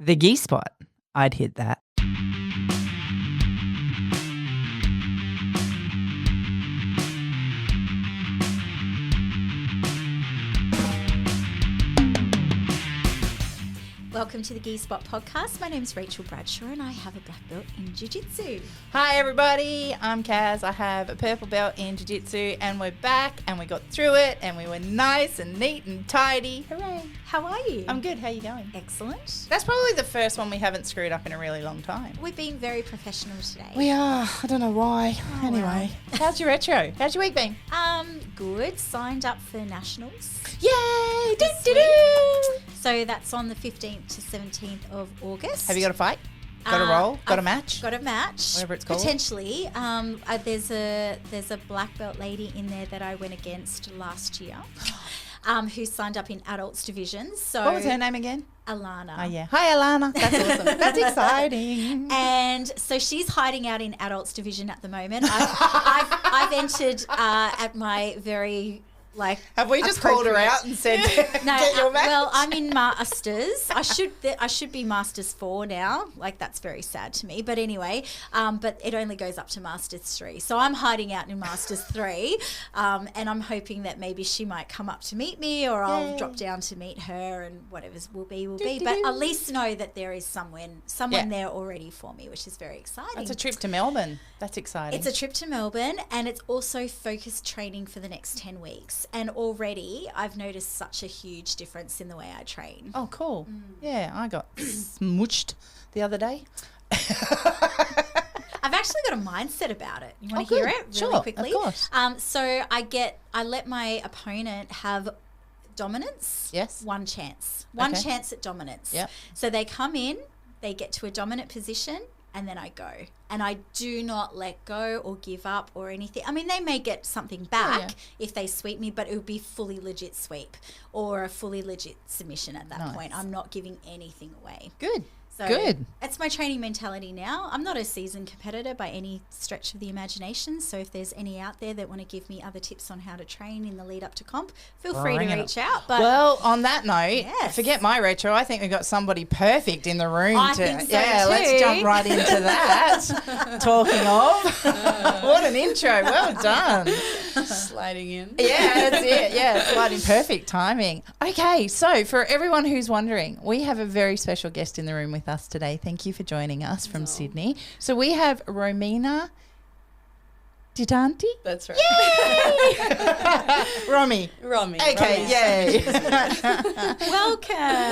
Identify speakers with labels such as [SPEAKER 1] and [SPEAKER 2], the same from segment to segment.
[SPEAKER 1] The Gi spot. I'd hit that.
[SPEAKER 2] Welcome to the Gi Spot podcast. My name's Rachel Bradshaw and I have a black belt in Jiu-Jitsu.
[SPEAKER 1] Hi everybody, I'm Kaz. I have a purple belt in Jiu-Jitsu and we're back and we got through it and we were nice and neat and tidy. Hooray.
[SPEAKER 2] How are you?
[SPEAKER 1] I'm good. How are you going?
[SPEAKER 2] Excellent.
[SPEAKER 1] That's probably the first one we haven't screwed up in a really long time.
[SPEAKER 2] We're being very professional today.
[SPEAKER 1] We are. I don't know why.
[SPEAKER 2] Oh,
[SPEAKER 1] anyway, How's your retro? How's your week been?
[SPEAKER 2] Good. Signed up for Nationals.
[SPEAKER 1] Yay!
[SPEAKER 2] So that's on the 15th to 17th of August.
[SPEAKER 1] Have you got a fight? Got a roll? Got a match?
[SPEAKER 2] Got a match.
[SPEAKER 1] Whatever it's called.
[SPEAKER 2] Potentially. There's a black belt lady in there that I went against last year. Who signed up in adults division. So
[SPEAKER 1] what was her name again?
[SPEAKER 2] Alana.
[SPEAKER 1] Oh yeah. Hi Alana. That's awesome. That's exciting.
[SPEAKER 2] And so she's hiding out in adults division at the moment. I've entered at my very
[SPEAKER 1] have we just called her out and said
[SPEAKER 2] no,
[SPEAKER 1] get your match?
[SPEAKER 2] Well, I'm in Masters. I should be Masters 4 now. That's very sad to me. But anyway, but it only goes up to Masters 3. So I'm hiding out in Masters 3, and I'm hoping that maybe she might come up to meet me, or I'll drop down to meet her, and whatever's will be. But at least know that there is someone there already for me, which is very exciting.
[SPEAKER 1] That's a trip to Melbourne. That's exciting.
[SPEAKER 2] It's a trip to Melbourne, and it's also focused training for the next 10 weeks. And already I've noticed such a huge difference in the way I train.
[SPEAKER 1] Oh, cool. Yeah, I got smooched the other day.
[SPEAKER 2] I've actually got a mindset about it. You want to hear it really quickly?
[SPEAKER 1] Of course.
[SPEAKER 2] So I let my opponent have dominance.
[SPEAKER 1] Yes.
[SPEAKER 2] One chance. One chance at dominance.
[SPEAKER 1] Yep.
[SPEAKER 2] So they come in, they get to a dominant position, and then I go. And I do not let go or give up or anything. I mean, they may get something back if they sweep me, but it would be fully legit sweep or a fully legit submission at that point. I'm not giving anything away.
[SPEAKER 1] Good.
[SPEAKER 2] So
[SPEAKER 1] good.
[SPEAKER 2] That's my training mentality now. I'm not a seasoned competitor by any stretch of the imagination. So if there's any out there that want to give me other tips on how to train in the lead up to comp, feel free to reach out. But
[SPEAKER 1] well, on that note, forget my retro. I think we've got somebody perfect in the room.
[SPEAKER 2] I think so too.
[SPEAKER 1] Let's jump right into that. Talking of, what an intro. Well done.
[SPEAKER 3] Sliding in.
[SPEAKER 1] Yeah, that's it. Yeah, sliding. Perfect timing. Okay, so for everyone who's wondering, we have a very special guest in the room with us today. Thank you for joining us from Sydney. So we have Romi Titanti.
[SPEAKER 3] That's right.
[SPEAKER 1] Yay! Romi. Okay, yay.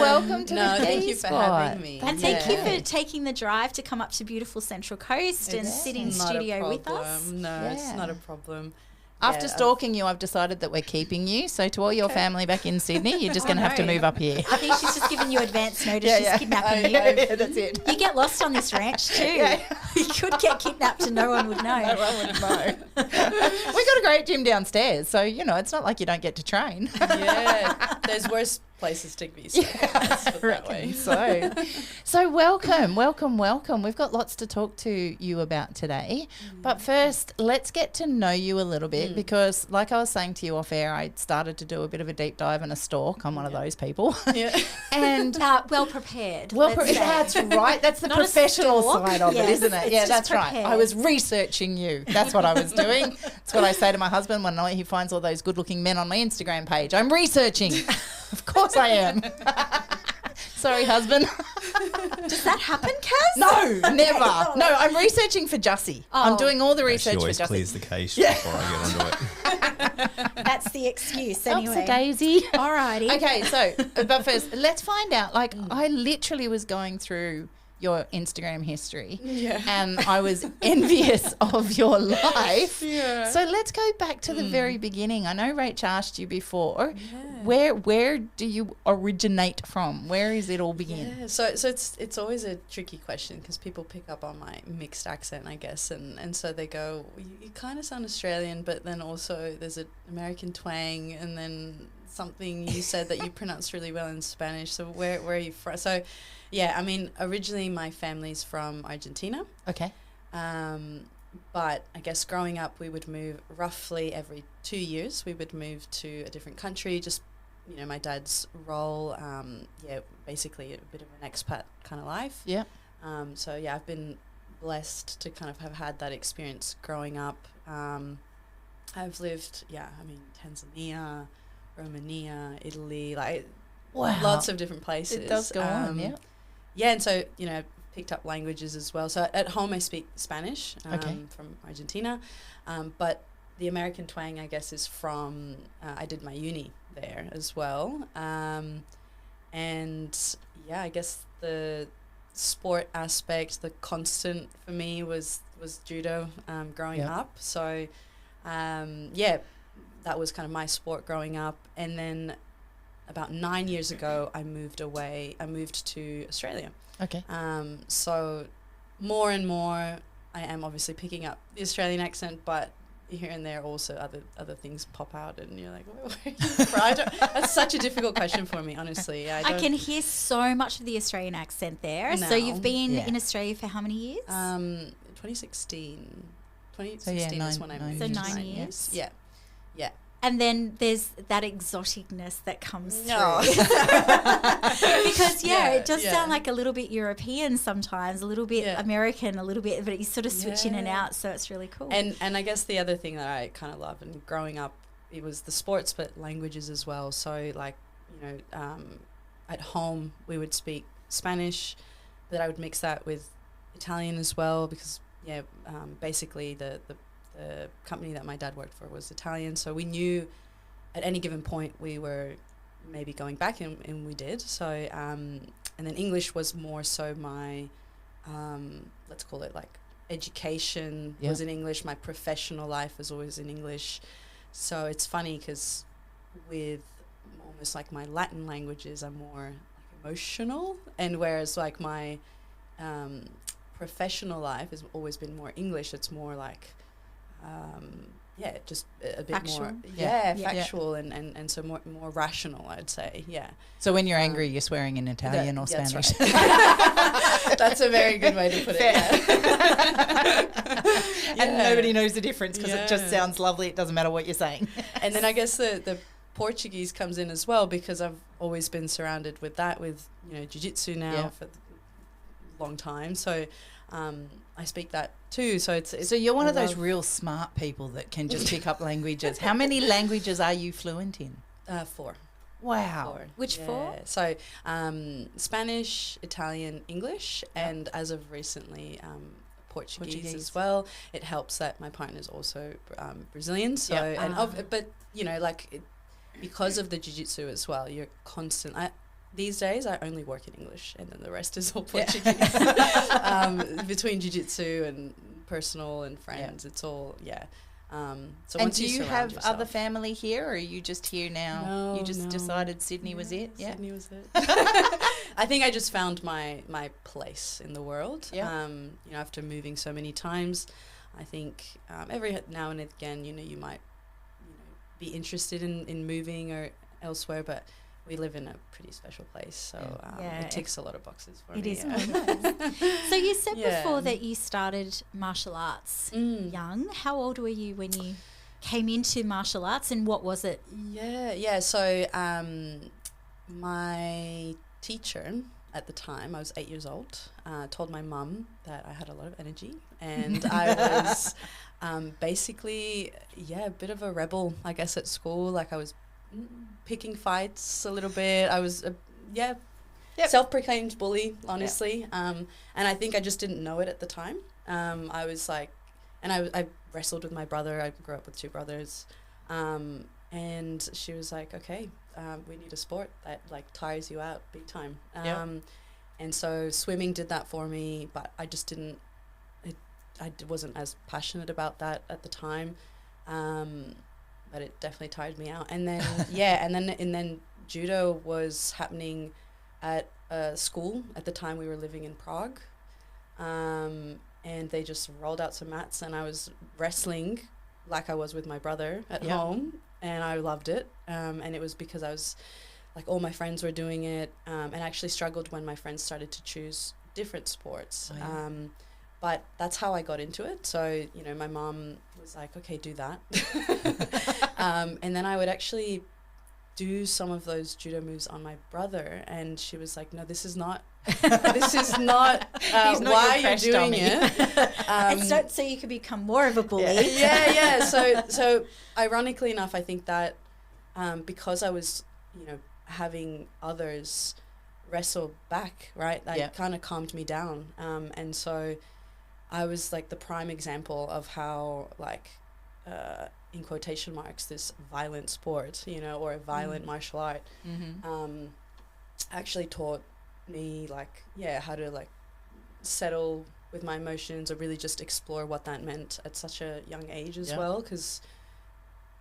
[SPEAKER 1] Welcome to the
[SPEAKER 3] thank you for having me.
[SPEAKER 2] And thank you for taking the drive to come up to beautiful Central Coast and sit in studio with us.
[SPEAKER 3] No, it's not a problem.
[SPEAKER 1] After stalking you, I've decided that we're keeping you. So to all your family back in Sydney, you're just going to have to move up here.
[SPEAKER 2] I think she's just giving you advance notice. She's kidnapping you.
[SPEAKER 1] Yeah, that's it.
[SPEAKER 2] You get lost on this ranch too. You could get kidnapped and no one would know.
[SPEAKER 1] No one would know. We've got a great gym downstairs, so, it's not like you don't get to train.
[SPEAKER 3] Yeah, there's worse places to be. That way.
[SPEAKER 1] So welcome. We've got lots to talk to you about today. But first, let's get to know you a little bit because, like I was saying to you off air, I started to do a bit of a deep dive and a stalk. I'm one of those people.
[SPEAKER 3] Yeah.
[SPEAKER 2] And well prepared.
[SPEAKER 1] That's right. That's the professional side of it, isn't it? Yeah, that's right. I was researching you. That's what I was doing. That's what I say to my husband when he finds all those good-looking men on my Instagram page. I'm researching. Of course I am. Sorry, husband.
[SPEAKER 2] Does that happen, Kaz?
[SPEAKER 1] No, never. No, I'm researching for Jussie. I'm doing all the research for Jussie.
[SPEAKER 4] She always clears the cache before I get onto it.
[SPEAKER 2] That's the excuse anyway.
[SPEAKER 1] Oops, a daisy.
[SPEAKER 2] Alrighty.
[SPEAKER 1] Okay, so, but first, let's find out. I literally was going through your Instagram history and I was envious of your life. Yeah. So let's go back to the very beginning. I know Rach asked you before, where do you originate from? Where is it all begin?
[SPEAKER 3] Yeah, so it's always a tricky question because people pick up on my mixed accent, I guess, and so they go, you kind of sound Australian, but then also there's an American twang, and then something you said that you pronounced really well in Spanish. So where are you from? So yeah, I mean, originally my family's from Argentina.
[SPEAKER 1] Okay.
[SPEAKER 3] But I guess growing up we would move roughly every 2 years. We would move to a different country, just you know, my dad's role, basically a bit of an expat kind of life.
[SPEAKER 1] Yeah.
[SPEAKER 3] So yeah, I've been blessed to kind of have had that experience growing up. I've lived, Tanzania, Romania, Italy, like lots of different places.
[SPEAKER 1] It does go on, yeah.
[SPEAKER 3] Yeah, and so, you know, picked up languages as well. So at home I speak Spanish from Argentina, but the American twang, I guess, is from, I did my uni there as well. And yeah, I guess the sport aspect, the constant for me was judo growing up. So that was kind of my sport growing up. And then about 9 years ago, I moved to Australia.
[SPEAKER 1] Okay.
[SPEAKER 3] So more and more, I am obviously picking up the Australian accent, but here and there also other things pop out, and you're like, where are you from? That's such a difficult question for me, honestly.
[SPEAKER 2] I can hear so much of the Australian accent there.
[SPEAKER 3] No.
[SPEAKER 2] So you've been in Australia for how many years?
[SPEAKER 3] 2016. 2016 is when I moved.
[SPEAKER 2] So 9 years.
[SPEAKER 3] Yeah.
[SPEAKER 2] And then there's that exoticness that comes through. Because, it does sound like a little bit European sometimes, a little bit American, a little bit, but you sort of switch in and out, so it's really cool.
[SPEAKER 3] And I guess the other thing that I kind of love, and growing up, it was the sports, but languages as well. So, like, you know, at home we would speak Spanish, but I would mix that with Italian as well, because, basically the company that my dad worked for was Italian, so we knew at any given point we were maybe going back, and we did. So and then English was more so my let's call it like education was in English. My professional life was always in English. So it's funny because with almost like my Latin languages, I'm more like emotional, and whereas like my professional life has always been more English. It's more like just a bit
[SPEAKER 2] factual.
[SPEAKER 3] more factual and so more rational, I'd say.
[SPEAKER 1] So when you're angry, you're swearing in Italian or Spanish.
[SPEAKER 3] That's right. That's a very good way to put it.
[SPEAKER 1] And nobody knows the difference because it just sounds lovely. It doesn't matter what you're saying.
[SPEAKER 3] And then I guess the Portuguese comes in as well, because I've always been surrounded with that, with, you know, jiu-jitsu now for a long time. So I speak that too. So it's
[SPEAKER 1] so you're one of those real smart people that can just pick up languages. How many languages are you fluent in?
[SPEAKER 3] 4.
[SPEAKER 1] Wow.
[SPEAKER 2] 4. Which 4?
[SPEAKER 3] So Spanish, Italian, English, and as of recently Portuguese as well. It helps that my partner's also Brazilian. So but you know, like because of the jiu-jitsu as well, you're constant. These days, I only work in English, and then the rest is all Portuguese. Between jiu-jitsu and personal and friends, it's all, So
[SPEAKER 1] and do you have other family here, or are you just here now?
[SPEAKER 3] No,
[SPEAKER 1] you just decided Sydney was it? Yeah,
[SPEAKER 3] Sydney was it. I think I just found my place in the world. You know, after moving so many times, I think every now and again, you know, you might, be interested in moving or elsewhere, but we live in a pretty special place, so it ticks a lot of boxes for me.
[SPEAKER 2] It is nice. So you said before that you started martial arts young. How old were you when you came into martial arts, and what was it?
[SPEAKER 3] So my teacher at the time, I was 8 years old, told my mum that I had a lot of energy, and I was basically a bit of a rebel, I guess, at school. Like I was picking fights a little bit. I was self-proclaimed bully, honestly. And I think I just didn't know it at the time. I was like, and I wrestled with my brother. I grew up with 2 brothers. And she was like, okay, we need a sport that like tires you out big time. And so swimming did that for me, but I just didn't, I wasn't as passionate about that at the time. But it definitely tired me out. And then and then judo was happening at a school. At the time we were living in Prague, and they just rolled out some mats, and I was wrestling like I was with my brother at home, and I loved it. And it was because I was like, all my friends were doing it, and I actually struggled when my friends started to choose different sports. But that's how I got into it. So, you know, my mom was like, okay, do that. And then I would actually do some of those judo moves on my brother, and she was like, no, this is not this is not, why you're doing it.
[SPEAKER 2] It's so you could become more of a bully.
[SPEAKER 3] Yeah. So ironically enough, I think that because I was, having others wrestle back, right, that kind of calmed me down. And so I was like the prime example of how, like, in quotation marks, this violent sport, or a violent martial art, actually taught me, like, how to, like, settle with my emotions, or really just explore what that meant at such a young age as well. Because,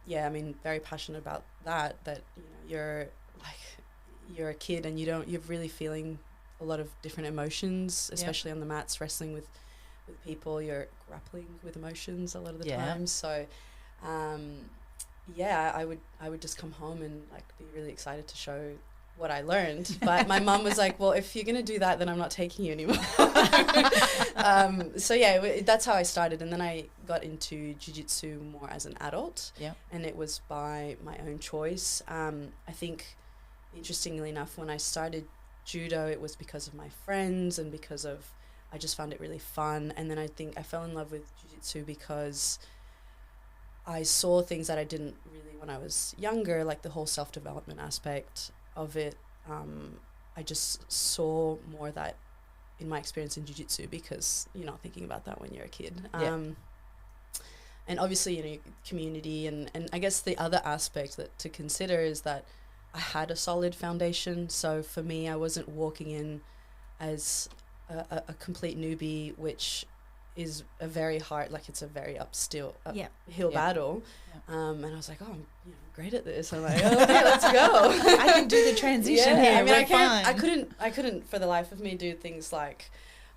[SPEAKER 3] very passionate about that you're a kid and you're really feeling a lot of different emotions, especially on the mats, wrestling with people. You're grappling with emotions a lot of the times. So, I would just come home and, like, be really excited to show what I learned. But my mum was like, well, if you're going to do that, then I'm not taking you anymore. That's how I started. And then I got into jiu-jitsu more as an adult. Yeah. And it was by my own choice. I think, interestingly enough, when I started judo, it was because of my friends and because of, I just found it really fun. And then I think I fell in love with jiu-jitsu because I saw things that I didn't really when I was younger, like the whole self-development aspect of it. I just saw more that in my experience in jiu-jitsu, because you're not thinking about that when you're a kid. And obviously, community, and I guess the other aspect that to consider is that I had a solid foundation. So for me, I wasn't walking in as a complete newbie, which is a very hard, like, it's a very uphill battle. And I was like, oh, I'm great at this. I'm like, oh, okay, let's go.
[SPEAKER 1] I can do the transition here.
[SPEAKER 3] I couldn't for the life of me do things like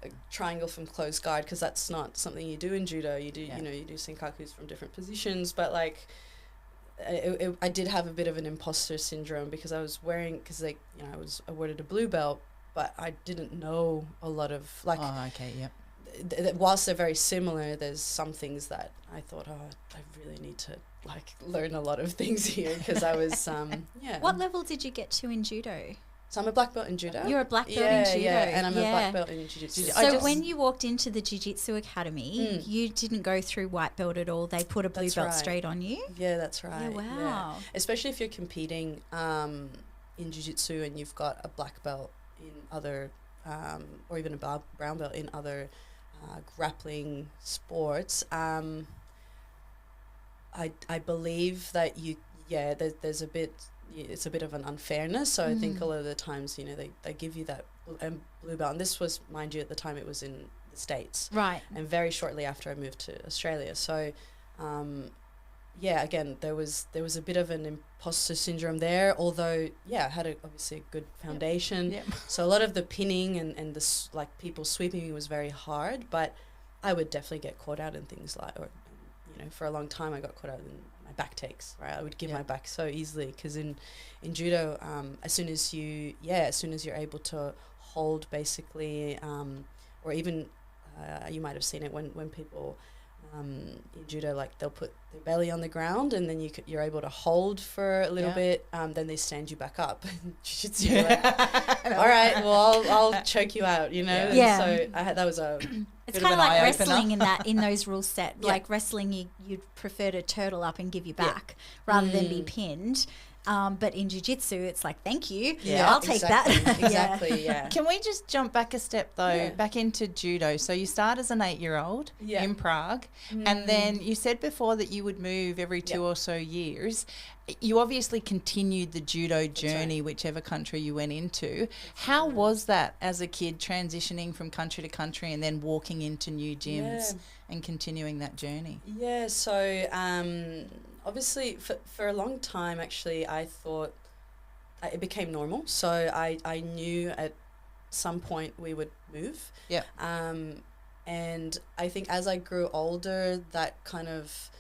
[SPEAKER 3] a triangle from closed guard, because that's not something you do in judo. You do, you do senkakus from different positions, but, like, I did have a bit of an imposter syndrome, because I was wearing, because, like, I was awarded a blue belt, but I didn't know a lot of, like, whilst they're very similar, there's some things that I thought, I really need to, like, learn a lot of things here, because I was,
[SPEAKER 2] What level did you get to in judo?
[SPEAKER 3] So I'm a black belt in judo.
[SPEAKER 2] You're a black belt in judo.
[SPEAKER 3] Yeah, and I'm a black belt in jiu-jitsu.
[SPEAKER 2] So when you walked into the Jiu-Jitsu Academy, you didn't go through white belt at all. They put a blue belt straight on you?
[SPEAKER 3] Yeah, that's right.
[SPEAKER 2] Yeah, wow.
[SPEAKER 3] Yeah. Especially if you're competing in jiu-jitsu and you've got a black belt in other, or even a brown belt in other grappling sports. I believe that there's a bit, it's a bit of an unfairness. So I think a lot of the times, they give you that blue belt. And this was, mind you, at the time it was in the States. Right. And very shortly after I moved to Australia. So, again, there was a bit of an imposter syndrome there, although, I had obviously a good foundation. Yep. So a lot of the pinning and the, like, people sweeping me was very hard, but I would definitely get caught out in things like, or, for a long time I got caught out in my back takes, right? I would give my back so easily, because in judo, as soon as you're able to hold, basically, or even you might have seen it when people in judo, like, they'll put their belly on the ground and then you're able to hold for a little bit, then they stand you back up. Jiu-jitsu, like, all right, well, I'll choke you out, And so that was a
[SPEAKER 2] it's kind of like wrestling in those rules set. Like wrestling, you'd prefer to turtle up and give you back rather than be pinned. But in jiu-jitsu, it's like, thank you. Yeah, I'll take that.
[SPEAKER 3] Exactly,
[SPEAKER 1] Can we just jump back a step, though, back into judo? So you start as an 8-year-old in Prague, and then you said before that you would move every 2 or so years. You obviously continued the judo journey, whichever country you went into. How was that as a kid, transitioning from country to country and then walking into new gyms and continuing that journey?
[SPEAKER 3] Yeah, so obviously for a long time, actually, I thought it became normal. So I knew at some point we would move. Yeah. And I think as I grew older, that kind of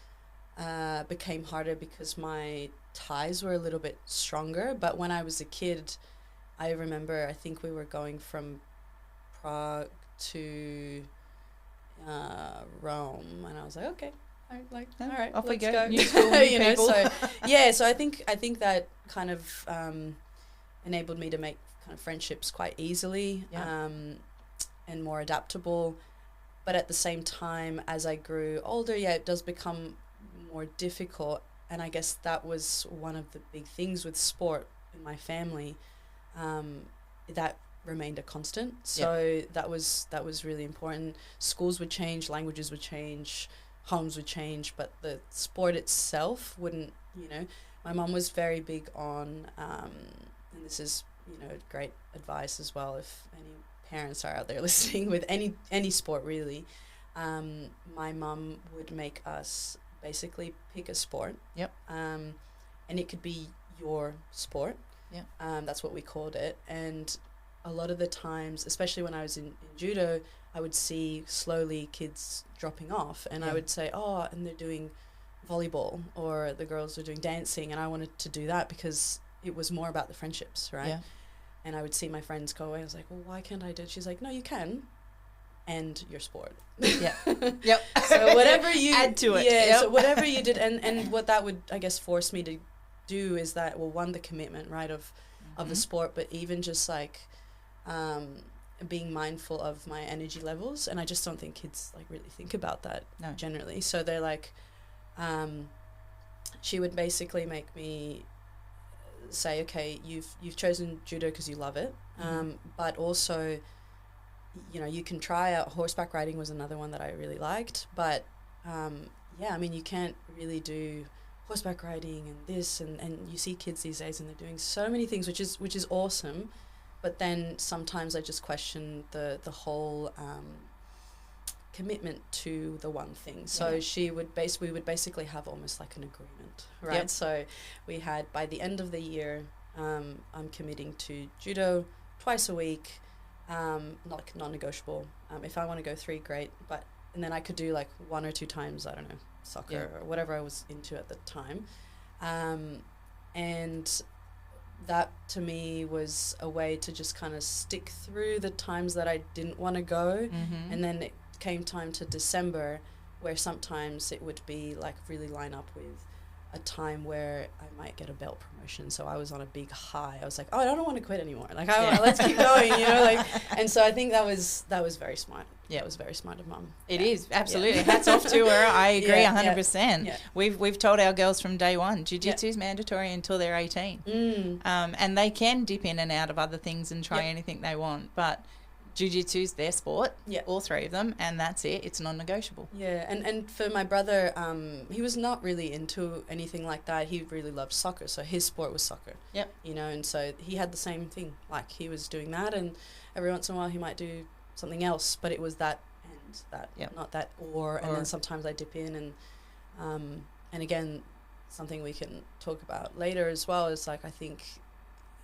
[SPEAKER 3] became harder because my ties were a little bit stronger. But when I was a kid, I remember, I think we were going from Prague to Rome, and I was like, okay,
[SPEAKER 1] No,
[SPEAKER 3] all right,
[SPEAKER 1] off we
[SPEAKER 3] let's
[SPEAKER 1] go. New school, new
[SPEAKER 3] you know,
[SPEAKER 1] people.
[SPEAKER 3] so I think that kind of enabled me to make kind of friendships quite easily, and more adaptable. But at the same time, as I grew older, it does become more difficult. And I guess that was one of the big things with sport in my family, that remained a constant. So that was really important. Schools would change, languages would change, homes would change, but the sport itself wouldn't, My mum was very big on, and this is, great advice as well if any parents are out there listening with any sport really. My mum would make us basically pick a sport. And it could be your sport. That's what we called it. And a lot of the times, especially when I was in judo, I would see slowly kids dropping off, and I would say, and they're doing volleyball, or the girls are doing dancing, and I wanted to do that because it was more about the friendships, right? And I would see my friends go away. I was like, well, why can't I do it? She's like, no, you can. And your sport. So whatever you
[SPEAKER 1] add to it.
[SPEAKER 3] So whatever you did, and what that would, I guess, force me to do is that, well, one, the commitment, right, of the sport, but even just like being mindful of my energy levels. And I just don't think kids like really think about that generally. So they're like, she would basically make me say, okay, you've chosen judo because you love it, but also, you can try out horseback riding was another one that I really liked, but you can't really do horseback riding and this, and you see kids these days and they're doing so many things, which is awesome, but then sometimes I just question the whole commitment to the one thing. So we would basically have almost like an agreement, right? So we had, by the end of the year, I'm committing to judo twice a week, like non-negotiable. If I want to go 3, great, and then I could do like 1 or 2 times, I don't know, soccer or whatever I was into at the time, and that to me was a way to just kind of stick through the times that I didn't want to go. And then it came time to December, where sometimes it would be like really line up with a time where I might get a belt promotion. So I was on a big high. I was like, I don't want to quit anymore. Like, let's keep going, and so I think that was very smart. It was very smart of Mum.
[SPEAKER 1] It is, absolutely. Hats off to her. I agree 100%.
[SPEAKER 3] Yeah.
[SPEAKER 1] We've told our girls from day one, jiu-jitsu is mandatory until they're 18. And they can dip in and out of other things and try anything they want, but jiu-jitsu is their sport, all 3 of them, and that's it. It's non-negotiable.
[SPEAKER 3] And for my brother, he was not really into anything like that. He really loved soccer, so his sport was soccer. And so he had the same thing. Like, he was doing that, and every once in a while he might do something else, but it was that and that, not that or. And then sometimes I dip in, and again, something we can talk about later as well is, like, I think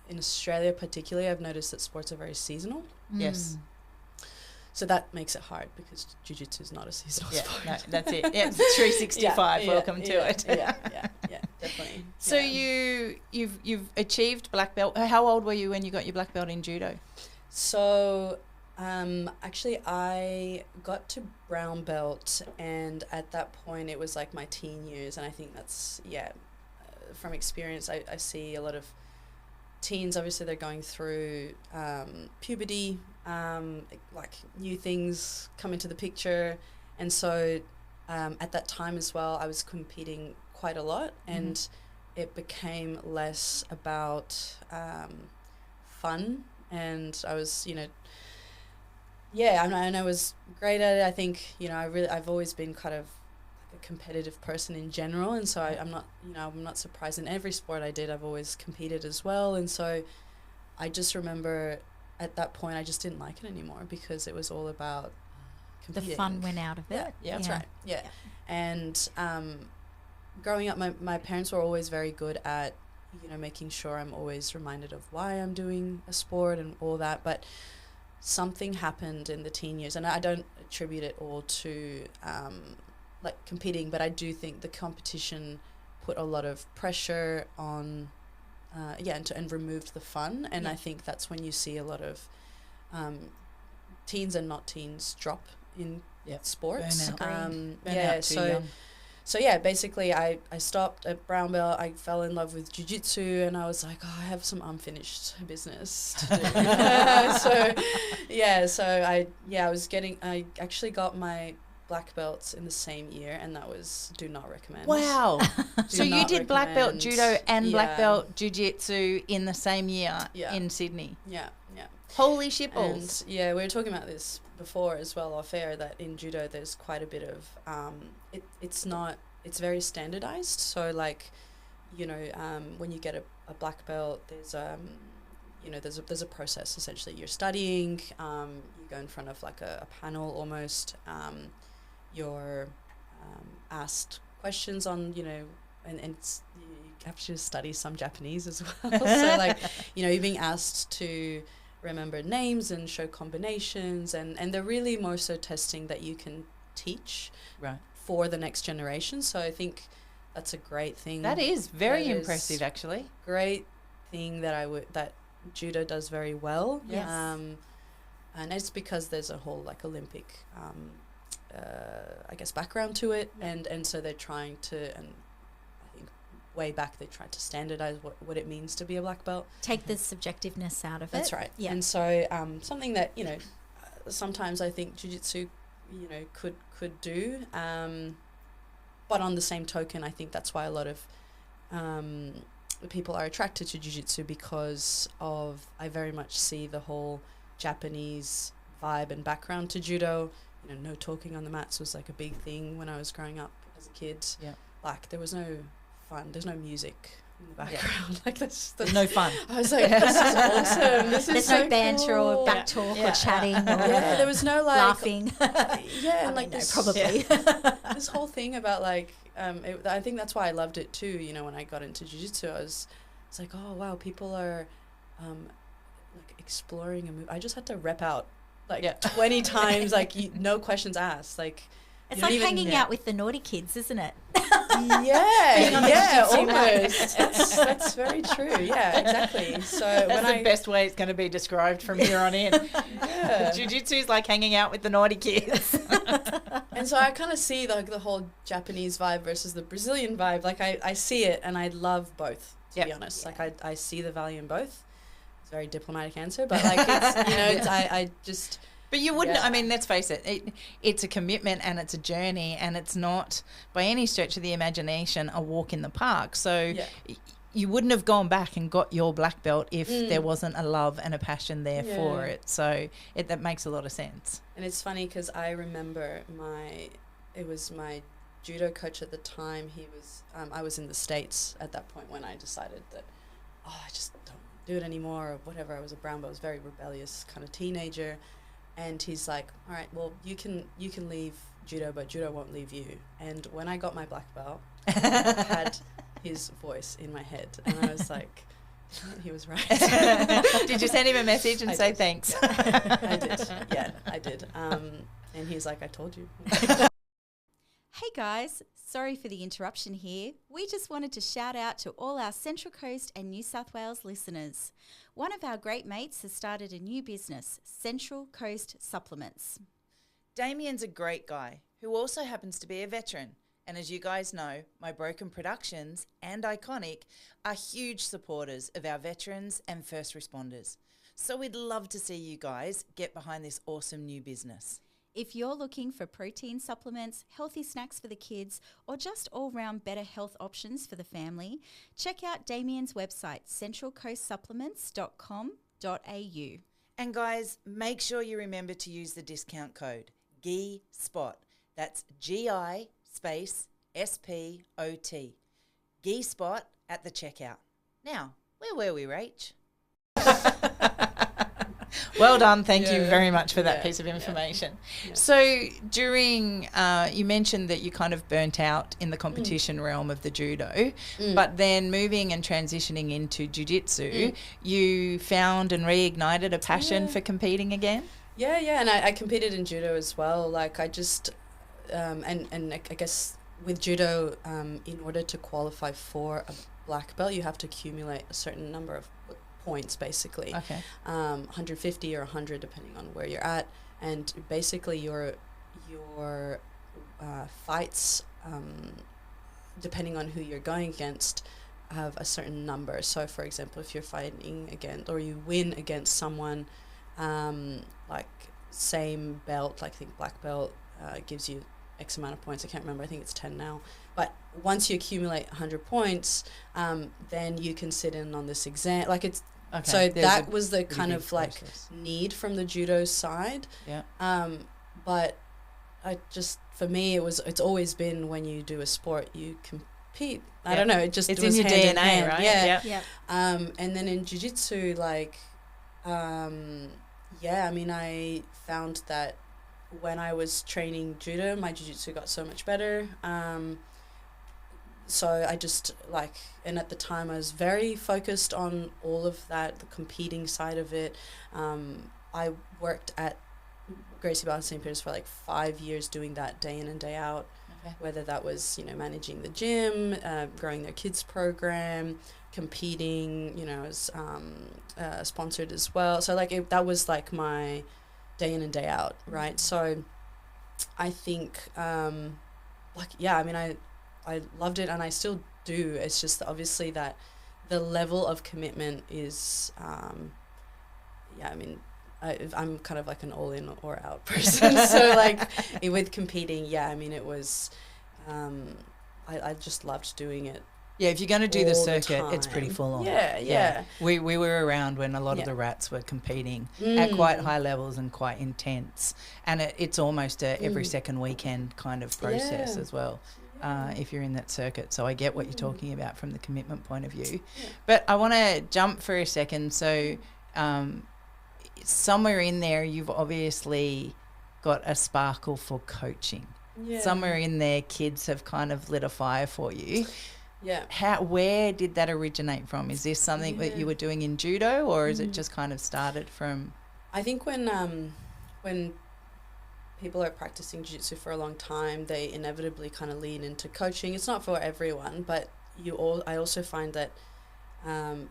[SPEAKER 3] in Australia particularly, I've noticed that sports are very seasonal.
[SPEAKER 1] Yes.
[SPEAKER 3] So that makes it hard, because jiu-jitsu is not a seasonal sport.
[SPEAKER 1] No, that's it. 365. Welcome to it.
[SPEAKER 3] Definitely.
[SPEAKER 1] So you've achieved black belt. How old were you when you got your black belt in judo?
[SPEAKER 3] So actually I got to brown belt, and at that point it was like my teen years, and I think that's from experience I see a lot of teens, obviously they're going through puberty, like new things come into the picture, and so at that time as well I was competing quite a lot, and it became less about fun, and I was and I was great at it. I think I've always been kind of a competitive person in general, and so I'm not surprised. In every sport I did, I've always competed as well, and so I just remember at that point I just didn't like it anymore, because it was all about competing.
[SPEAKER 2] The fun went out of it.
[SPEAKER 3] That's right. And growing up, my parents were always very good at making sure I'm always reminded of why I'm doing a sport and all that, but something happened in the teen years, and I don't attribute it all to like competing, but I do think the competition put a lot of pressure on and removed the fun, and I think that's when you see a lot of teens and not teens drop in sports.
[SPEAKER 1] Burnout too young.
[SPEAKER 3] so yeah, basically I stopped at brown belt. I fell in love with jiu-jitsu, and I was like, oh, I have some unfinished business to do. I actually got my black belts in the same year, and that was do not recommend.
[SPEAKER 1] Wow. So you did black belt
[SPEAKER 3] recommend.
[SPEAKER 1] judo and black
[SPEAKER 3] Yeah.
[SPEAKER 1] belt jiu-jitsu in the same year
[SPEAKER 3] Yeah.
[SPEAKER 1] in Sydney.
[SPEAKER 3] Yeah.
[SPEAKER 1] Holy shitballs.
[SPEAKER 3] And yeah, we were talking about this before as well off air, that in judo there's quite a bit of it's very standardized. So like, when you get a black belt, there's there's a process. Essentially, you're studying, you go in front of like a panel almost, you're asked questions on, and it's, you have to study some Japanese as well. So like, you're being asked to remember names and show combinations, and they're really more so testing that you can teach for the next generation. So I think that's a great thing.
[SPEAKER 1] That is very impressive, actually.
[SPEAKER 3] Great thing that judo does very well.
[SPEAKER 1] Yes.
[SPEAKER 3] And it's because there's a whole like Olympic I guess background to it, and so they're trying to, and I think way back they tried to standardize what it means to be a black belt.
[SPEAKER 2] Take the subjectiveness out of it.
[SPEAKER 3] That's right.
[SPEAKER 2] Yeah.
[SPEAKER 3] And so something that, sometimes I think jiu-jitsu, could do. But on the same token, I think that's why a lot of people are attracted to jiu-jitsu, because I very much see the whole Japanese vibe and background to judo. No talking on the mats was like a big thing when I was growing up as a kid.
[SPEAKER 1] Yeah.
[SPEAKER 3] Like there was no fun. There's no music in the background. Yeah. Like that's
[SPEAKER 1] no fun.
[SPEAKER 3] I was like, this is awesome.
[SPEAKER 2] There's no banter or back talk or chatting. Or
[SPEAKER 3] there was no like
[SPEAKER 2] laughing.
[SPEAKER 3] And like this
[SPEAKER 2] probably
[SPEAKER 3] this whole thing about like I think that's why I loved it too. When I got into jiu-jitsu, I was like, oh wow, people are like exploring a move. I just had to rep out like 20 times, like no questions asked. Like
[SPEAKER 2] it's like hanging out with the naughty kids, isn't it?
[SPEAKER 3] Almost. That's very true. Yeah, exactly. So
[SPEAKER 1] that's the best way it's going to be described from here on in. Jiu-jitsu is like hanging out with the naughty kids.
[SPEAKER 3] And so I kind of see like the whole Japanese vibe versus the Brazilian vibe. Like I see it, and I love both. To be honest, like I see the value in both. It's a very diplomatic answer, but like it's I just.
[SPEAKER 1] But you wouldn't, I mean, let's face it, it's a commitment and it's a journey, and it's not by any stretch of the imagination a walk in the park. So you wouldn't have gone back and got your black belt if there wasn't a love and a passion there for it. So that makes a lot of sense.
[SPEAKER 3] And it's funny because I remember it was my judo coach at the time. He was, I was in the States at that point when I decided that, I just don't do it anymore or whatever. I was a brown belt, I was a very rebellious kind of teenager. And he's like, all right, well, you can leave judo, but judo won't leave you. And when I got my black belt, I had his voice in my head. And I was like, he was right.
[SPEAKER 1] Did you send him a message and say thanks?
[SPEAKER 3] I did. Yeah, I did. And he's like, I told you.
[SPEAKER 2] Hey guys, sorry for the interruption here. We just wanted to shout out to all our Central Coast and New South Wales listeners. One of our great mates has started a new business, Central Coast Supplements.
[SPEAKER 1] Damien's a great guy who also happens to be a veteran. And as you guys know, My Broken Productions and Iconic are huge supporters of our veterans and first responders. So we'd love to see you guys get behind this awesome new business.
[SPEAKER 2] If you're looking for protein supplements, healthy snacks for the kids, or just all-round better health options for the family, check out Damien's website, centralcoastsupplements.com.au.
[SPEAKER 1] And guys, make sure you remember to use the discount code GISPOT. That's GI space SPOT. GISPOT at the checkout. Now, where were we, Rach? Well done. Thank you very much for that piece of information. Yeah. So during, you mentioned that you kind of burnt out in the competition realm of the judo, but then moving and transitioning into jiu-jitsu, you found and reignited a passion for competing again?
[SPEAKER 3] Yeah, and I competed in judo as well. Like I just, and I guess with judo, in order to qualify for a black belt, you have to accumulate a certain number of points, basically.
[SPEAKER 1] Okay.
[SPEAKER 3] 150 or 100 depending on where you're at, and basically your fights depending on who you're going against, have a certain number. So for example, if you're fighting against, or you win against someone like same belt, like I think black belt gives you X amount of points. I can't remember, I think it's 10 now. But once you accumulate 100 points, then you can sit in on this exam. Like it's, so that was the kind of like need from the judo side.
[SPEAKER 1] Yeah.
[SPEAKER 3] But I just, for me, it's always been when you do a sport, you compete. I don't know, it's
[SPEAKER 1] in your DNA, right?
[SPEAKER 2] Yeah.
[SPEAKER 3] And then in jiu-jitsu, like, I mean, I found that when I was training judo, my jiu-jitsu got so much better. So I just like, and at the time I was very focused on all of that, the competing side of it. I worked at Gracie Bar St. Peter's for like 5 years doing that day in and day out, whether that was, managing the gym, growing their kids program, competing, I was sponsored as well. So like that was like my day in and day out, right? So I think, I loved it and I still do. It's just obviously that the level of commitment is, I'm kind of like an all in or out person. So like with competing, it was, I just loved doing it.
[SPEAKER 1] Yeah, if you're going to do the circuit, it's pretty full on.
[SPEAKER 3] Yeah.
[SPEAKER 1] We were around when a lot of the rats were competing at quite high levels and quite intense. And it's almost a every second weekend kind of process as well, if you're in that circuit. So I get what you're talking about from the commitment point of view. Yeah. But I want to jump for a second. So somewhere in there, you've obviously got a sparkle for coaching. Yeah. Somewhere in there, kids have kind of lit a fire for you. Yeah. Where did that originate from? Is this something that you were doing in judo, or is it just kind of started from? I think when people are practicing jiu-jitsu for a long time, they inevitably kind of lean into coaching. It's not for everyone, but I also find that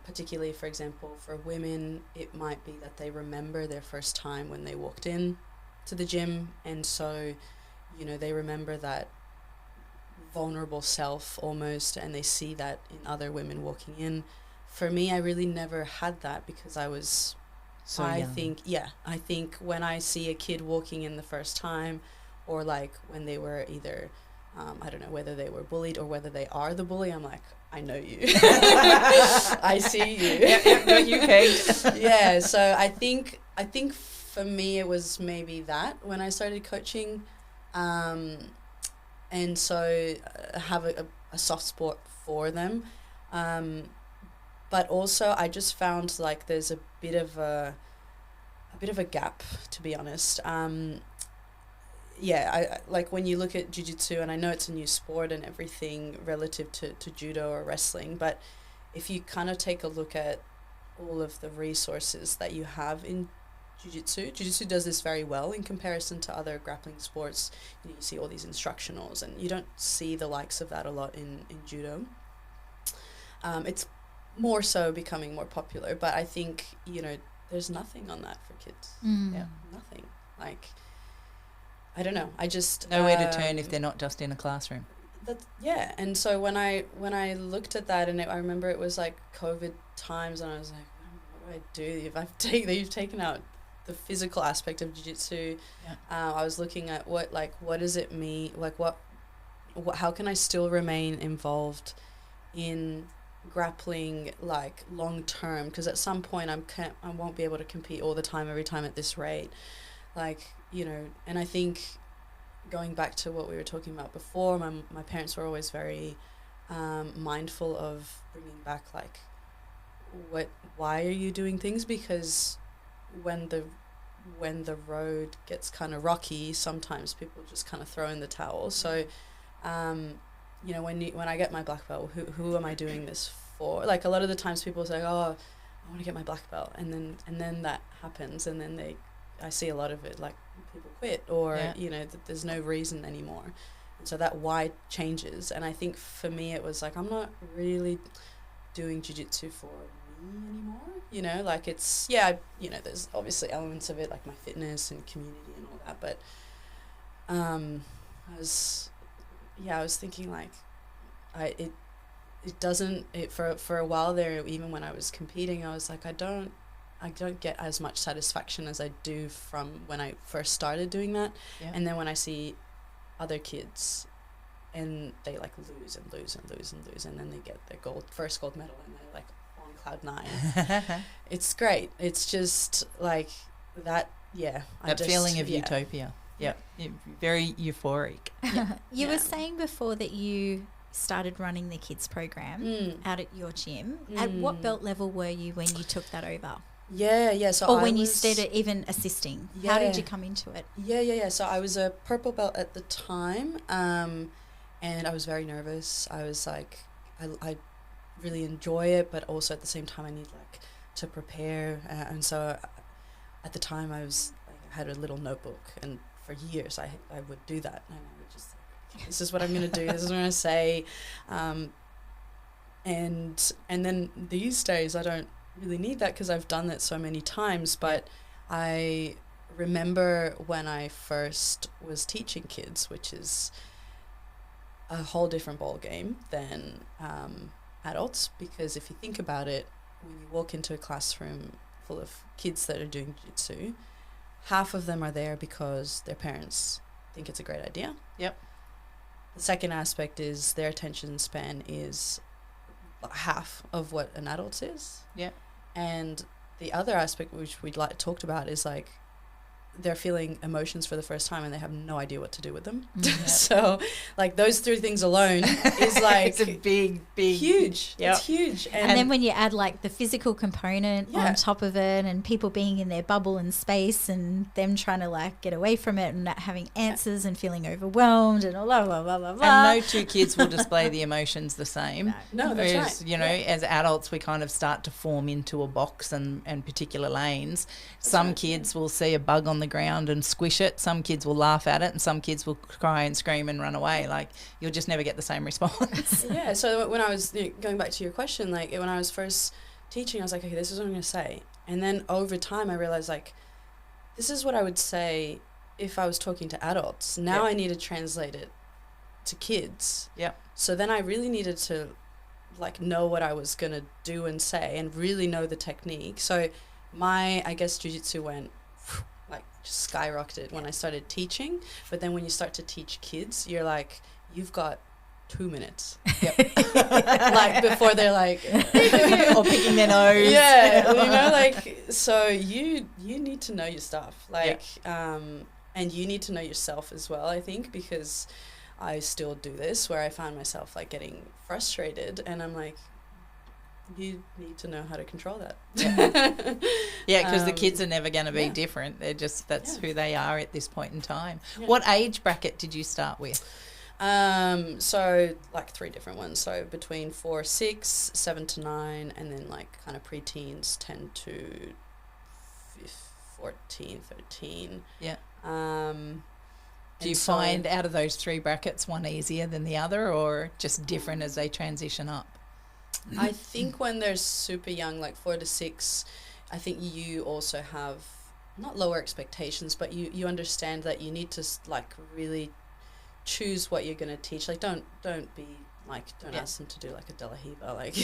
[SPEAKER 1] particularly, for example, for women, it might be that they remember their first time when they walked in to the gym, and so they remember that vulnerable self almost, and they see that in other women walking in. For me, I really never had that because I was young. I think when I see a kid walking in the first time, or like when they were either I don't know whether they were bullied or whether they are the bully, I'm like, I know you. I see you. Got you pegged.
[SPEAKER 3] Yeah, so I think for me it was maybe that when I started coaching, and so I have a soft spot for them, but also I just found like there's a bit of a gap, to be honest. I like when you look at jiu-jitsu, and I know it's a new sport and everything relative to judo or wrestling, but if you kind of take a look at all of the resources that you have in Jiu-Jitsu does this very well in comparison to other grappling sports. You see all these instructionals, and you don't see the likes of that a lot in judo. It's more so becoming more popular, but I think, there's nothing on that for kids. Yeah, nothing. Like, I don't know. I just...
[SPEAKER 1] Nowhere to turn if they're not just in a classroom.
[SPEAKER 3] And so when I looked at that, and I remember it was like COVID times, and I was like, what do I do if you've taken out the physical aspect of jiu-jitsu? I was looking at what does it mean, like what how can I still remain involved in grappling like long term, because at some point I won't be able to compete all the time every time at this rate, like, and I think going back to what we were talking about before, my parents were always very mindful of bringing back like why are you doing things, because when the road gets kind of rocky, sometimes people just kind of throw in the towel. So when I get my black belt, who am I doing this for? Like a lot of the times people say, oh, I want to get my black belt, and then that happens, and then I see a lot of it, like people quit, or there's no reason anymore, and so that why changes. And I think for me it was like, I'm not really doing jiu-jitsu for me anymore, like it's there's obviously elements of it like my fitness and community and all that, but I was thinking like it doesn't, for a while there, even when I was competing, I was like, I don't get as much satisfaction as I do from when I first started doing that.
[SPEAKER 1] Yeah.
[SPEAKER 3] And then when I see other kids and they like lose and lose and lose and lose, and then they get their first gold medal and they're like on cloud 9. It's great. It's just like that. Yeah.
[SPEAKER 1] That feeling of utopia. Yeah. Very euphoric.
[SPEAKER 2] You were saying before that you started running the kids program out at your gym. At what belt level were you when you took that over?
[SPEAKER 3] Yeah. So
[SPEAKER 2] or when you started even assisting.
[SPEAKER 3] Yeah.
[SPEAKER 2] How did you come into it?
[SPEAKER 3] Yeah. So I was a purple belt at the time, and I was very nervous. I was like, I really enjoy it, but also at the same time I need like to prepare. And so at the time I had a little notebook, and for years I would do that, and I would just like, this is what I'm going to do, this is what I'm going to say, and then these days I don't really need that because I've done that so many times. But I remember when I first was teaching kids, which is a whole different ball game than adults, because if you think about it, when you walk into a classroom full of kids that are doing jiu-jitsu, half of them are there because their parents think it's a great idea.
[SPEAKER 1] Yep.
[SPEAKER 3] The second aspect is their attention span is half of what an adult's is.
[SPEAKER 1] Yeah.
[SPEAKER 3] And the other aspect, which we'd talked about, is like they're feeling emotions for the first time and they have no idea what to do with them.
[SPEAKER 1] Yep.
[SPEAKER 3] So like those three things alone is like
[SPEAKER 1] it's a big
[SPEAKER 3] huge.
[SPEAKER 1] Yep.
[SPEAKER 3] It's huge.
[SPEAKER 2] And then when you add like the physical component on top of it, and people being in their bubble and space and them trying to like get away from it and not having answers and feeling overwhelmed and blah, blah, blah, blah, blah.
[SPEAKER 1] And no two kids will display the emotions the same.
[SPEAKER 3] No, that's
[SPEAKER 1] Whereas,
[SPEAKER 3] right.
[SPEAKER 1] you know, as adults, we kind of start to form into a box and particular lanes. Some kids will see a bug on the ground and squish it. Some kids will laugh at it, and some kids will cry and scream and run away. Like, you'll just never get the same response.
[SPEAKER 3] Yeah. So when I was going back to your question, like when I was first teaching, I was like, okay, this is what I'm going to say. And then over time, I realized like, this is what I would say if I was talking to adults. Now I need to translate it to kids.
[SPEAKER 1] Yep.
[SPEAKER 3] So then I really needed to like know what I was going to do and say and really know the technique. So I guess jiu-jitsu went like just skyrocketed when I started teaching. But then when you start to teach kids, you're like, you've got 2 minutes. Yep. Like before they're like
[SPEAKER 1] or picking their nose.
[SPEAKER 3] Yeah, you know, like, so you need to know your stuff, like, and you need to know yourself as well, I think, because I still do this where I find myself like getting frustrated, and I'm like, you need to know how to control that.
[SPEAKER 1] Yeah, because the kids are never going to be different. They're just, that's who they are at this point in time. What age bracket did you start with?
[SPEAKER 3] So like 3 different ones. So between 4, 6, 7 to 9, and then like kind of pre-teens 10 to 14, 13.
[SPEAKER 1] Yeah. Do you
[SPEAKER 3] so
[SPEAKER 1] find out of those 3 brackets one easier than the other, or just different as they transition up?
[SPEAKER 3] I think when they're super young, like 4 to 6, I think you also have not lower expectations, but you understand that you need to like really choose what you're going to teach. Like don't be like, don't ask them to do like a De La Hiva, like,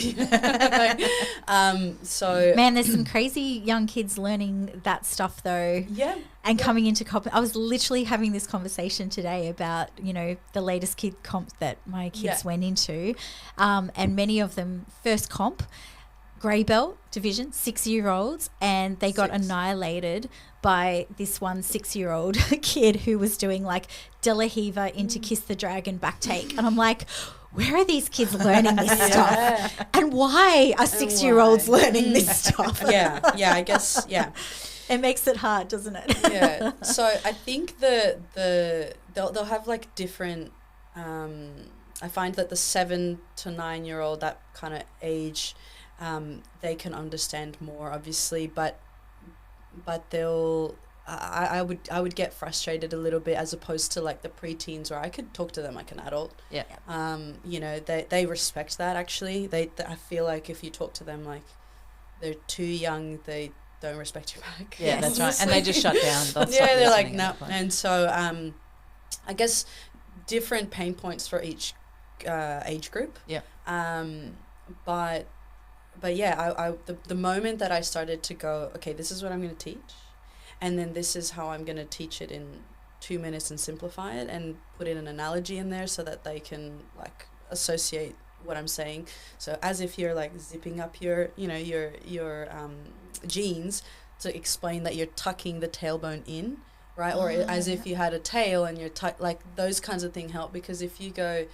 [SPEAKER 3] so
[SPEAKER 2] man, there's some crazy young kids learning that stuff though.
[SPEAKER 3] Yeah.
[SPEAKER 2] And coming into comp, I was literally having this conversation today about, you know, the latest kid comp that my kids went into, and many of them first comp, grey belt division, 6-year-olds, and they got annihilated by this one 6-year-old kid who was doing like De La Hiva into Kiss the Dragon back take. And I'm like, where are these kids learning this stuff? And why are 6-year-olds learning this stuff?
[SPEAKER 3] Yeah, I guess,
[SPEAKER 2] It makes it hard, doesn't it?
[SPEAKER 3] Yeah. So I think they'll have like different, I find that the 7 to 9-year-old, that kind of age, they can understand more obviously, but they'll I would get frustrated a little bit, as opposed to like the preteens where I could talk to them like an adult.
[SPEAKER 1] Yeah.
[SPEAKER 3] You know, they respect that actually. I feel like if you talk to them like they're too young, they don't respect you back.
[SPEAKER 1] Yeah, that's right. And they just shut down.
[SPEAKER 3] They're like, no. And so I guess different pain points for each age group.
[SPEAKER 1] Yeah.
[SPEAKER 3] But yeah, the moment that I started to go, okay, this is what I'm going to teach, and then this is how I'm going to teach it in 2 minutes and simplify it and put in an analogy in there so that they can like associate what I'm saying. So as if you're like zipping up your jeans to explain that you're tucking the tailbone in, right? Or as if you had a tail and you're like those kinds of things help, because if you go,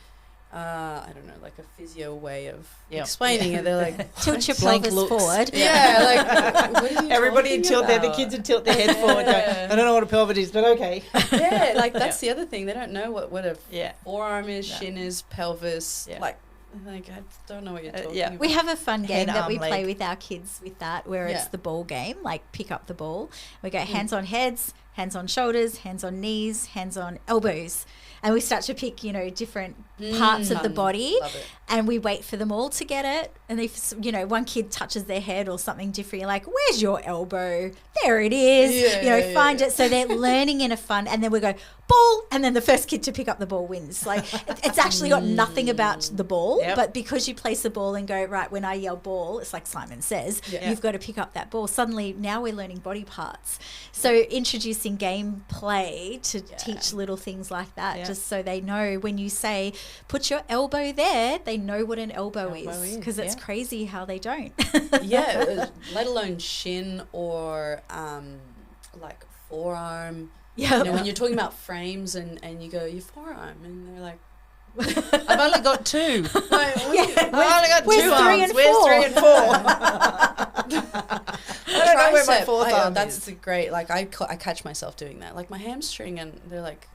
[SPEAKER 3] I don't know, like a physio way of explaining it, they're like
[SPEAKER 2] tilt your pelvis forward.
[SPEAKER 3] Yeah, like what are you
[SPEAKER 5] everybody
[SPEAKER 3] talking
[SPEAKER 5] tilt
[SPEAKER 3] about?
[SPEAKER 5] the kids would tilt their head forward. I don't know what a pelvis is, but okay.
[SPEAKER 3] Yeah, like that's the other thing. They don't know what a
[SPEAKER 5] Yeah.
[SPEAKER 3] forearm is, shin is, pelvis.
[SPEAKER 5] Yeah.
[SPEAKER 3] Like I don't know what you're talking about.
[SPEAKER 2] We have a fun game
[SPEAKER 1] Head,
[SPEAKER 2] that we
[SPEAKER 1] arm,
[SPEAKER 2] play
[SPEAKER 1] leg.
[SPEAKER 2] with our kids with that, where it's
[SPEAKER 3] Yeah.
[SPEAKER 2] the ball game, like pick up the ball. We go hands on heads, hands on shoulders, hands on knees, hands on elbows. And we start to pick, different parts of the body,
[SPEAKER 3] Love it.
[SPEAKER 2] and we wait for them all to get it. And if, one kid touches their head or something different, you're like, where's your elbow? There it is. Find it. So they're learning in a fun, and then we go, ball, and then the first kid to pick up the ball wins. Like, it's actually got nothing about the ball, but because you place the ball and go, right, when I yell ball, it's like Simon says, you've got to pick up that ball. Suddenly, now we're learning body parts. So introducing game play to teach little things like that, just so they know when you say, put your elbow there, they know what an elbow is, because it's crazy how they don't.
[SPEAKER 3] Let alone shin or like forearm.
[SPEAKER 2] Yeah.
[SPEAKER 3] When you're talking about frames and you go, your forearm, and they're like,
[SPEAKER 1] I've only got two.
[SPEAKER 3] I've
[SPEAKER 1] I've only got
[SPEAKER 2] where's
[SPEAKER 1] two
[SPEAKER 2] 3
[SPEAKER 1] arms.
[SPEAKER 2] and
[SPEAKER 1] Where's
[SPEAKER 2] 4?
[SPEAKER 1] 3 and 4? I don't know where my fourth arm
[SPEAKER 3] that's
[SPEAKER 1] is.
[SPEAKER 3] the great, like I catch myself doing that, like my hamstring, and they're like,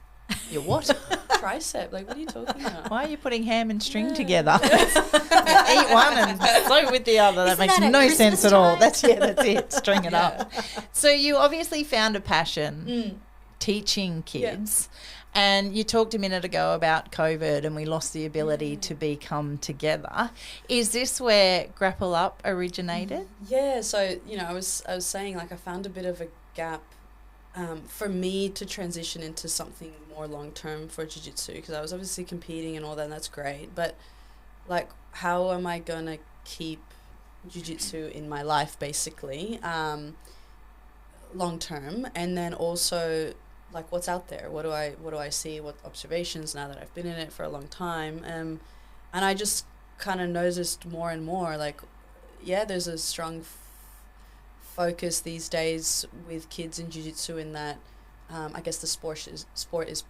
[SPEAKER 3] your what? Tricep, like what are you talking about?
[SPEAKER 1] Why are you putting ham and string together? Eat one and sew with the other. That
[SPEAKER 2] Isn't
[SPEAKER 1] makes
[SPEAKER 2] that at
[SPEAKER 1] no
[SPEAKER 2] Christmas
[SPEAKER 1] sense at all.
[SPEAKER 2] time?
[SPEAKER 1] That's it. String it up. So you obviously found a passion teaching kids. And you talked a minute ago about COVID and we lost the ability to become together. Is this where Grapple Up originated?
[SPEAKER 3] Yeah, so I was saying, like, I found a bit of a gap for me to transition into something more long term for jiu-jitsu, because I was obviously competing and all that, and that's great, but like, how am I gonna keep jiu-jitsu in my life, basically, long term? And then also, like, what's out there? What do I see? What observations now that I've been in it for a long time? And I just kind of noticed more and more, like, there's a strong focus these days with kids in jiu-jitsu in that I guess the sport is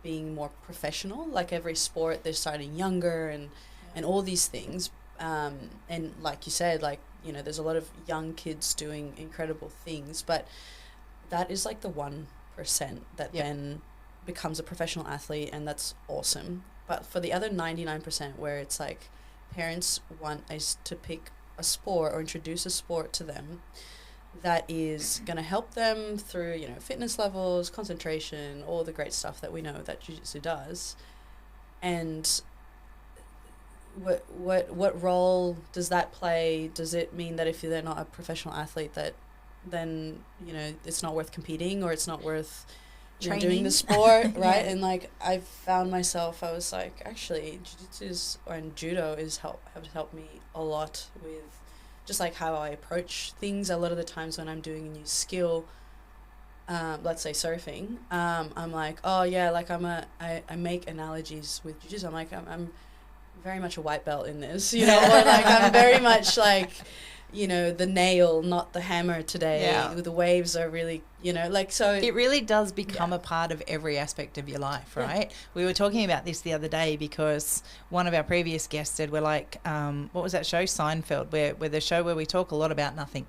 [SPEAKER 3] being more professional. Like, every sport, they're starting younger and all these things. And like you said, like, there's a lot of young kids doing incredible things, but that is like the 1% that then becomes a professional athlete, and that's awesome. But for the other 99%, where it's like parents want us to pick a sport or introduce a sport to them that is going to help them through, fitness levels, concentration, all the great stuff that we know that jiu-jitsu does. And what role does that play? Does it mean that if they're not a professional athlete, that then it's not worth competing, or it's not worth doing the sport, right? And like, I found myself, I was like, actually, jiu-jitsu and judo have helped me a lot with just like how I approach things. A lot of the times when I'm doing a new skill, let's say surfing, I'm like, oh yeah, like I make analogies with jiu-jitsu. I'm like, I'm very much a white belt in this, or like I'm very much like, the nail, not the hammer today.
[SPEAKER 1] Yeah.
[SPEAKER 3] The waves are really, like, so.
[SPEAKER 1] It really does become a part of every aspect of your life, right? We were talking about this the other day because one of our previous guests said, we're like, what was that show? Seinfeld, where the show where we talk a lot about nothing.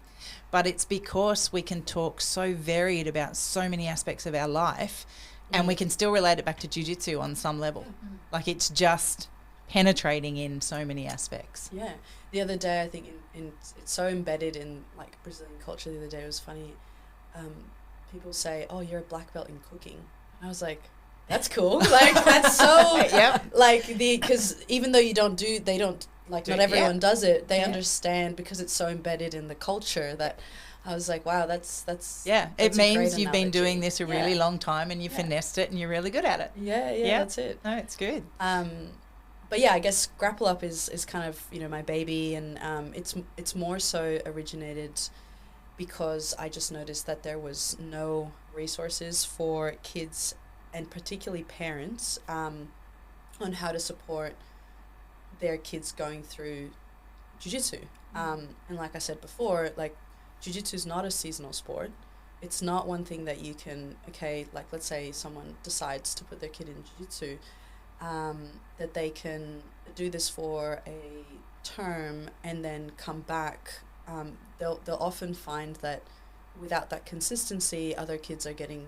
[SPEAKER 1] But it's because we can talk so varied about so many aspects of our life, and we can still relate it back to jiu-jitsu on some level. Like, it's just penetrating in so many aspects.
[SPEAKER 3] Yeah. The other day, I think it's so embedded in like Brazilian culture. The other day, it was funny. People say, "Oh, you're a black belt in cooking." And I was like, "That's cool." Like, that's so like because even though they don't like, not everyone does it. They understand because it's so embedded in the culture that. I was like, wow, that's
[SPEAKER 1] it means you've been
[SPEAKER 3] analogy.
[SPEAKER 1] doing this a really long time and you finessed it and you're really good at it.
[SPEAKER 3] Yeah, that's it.
[SPEAKER 1] No, it's good.
[SPEAKER 3] but yeah, I guess Grapple Up is kind of, you know, my baby, and it's more so originated because I just noticed that there was no resources for kids and particularly parents on how to support their kids going through jiu-jitsu. And like I said before, like, jiu-jitsu is not a seasonal sport. It's not one thing that you can, like, let's say someone decides to put their kid in jiu-jitsu, that they can do this for a term and then come back. They'll often find that without that consistency, other kids are getting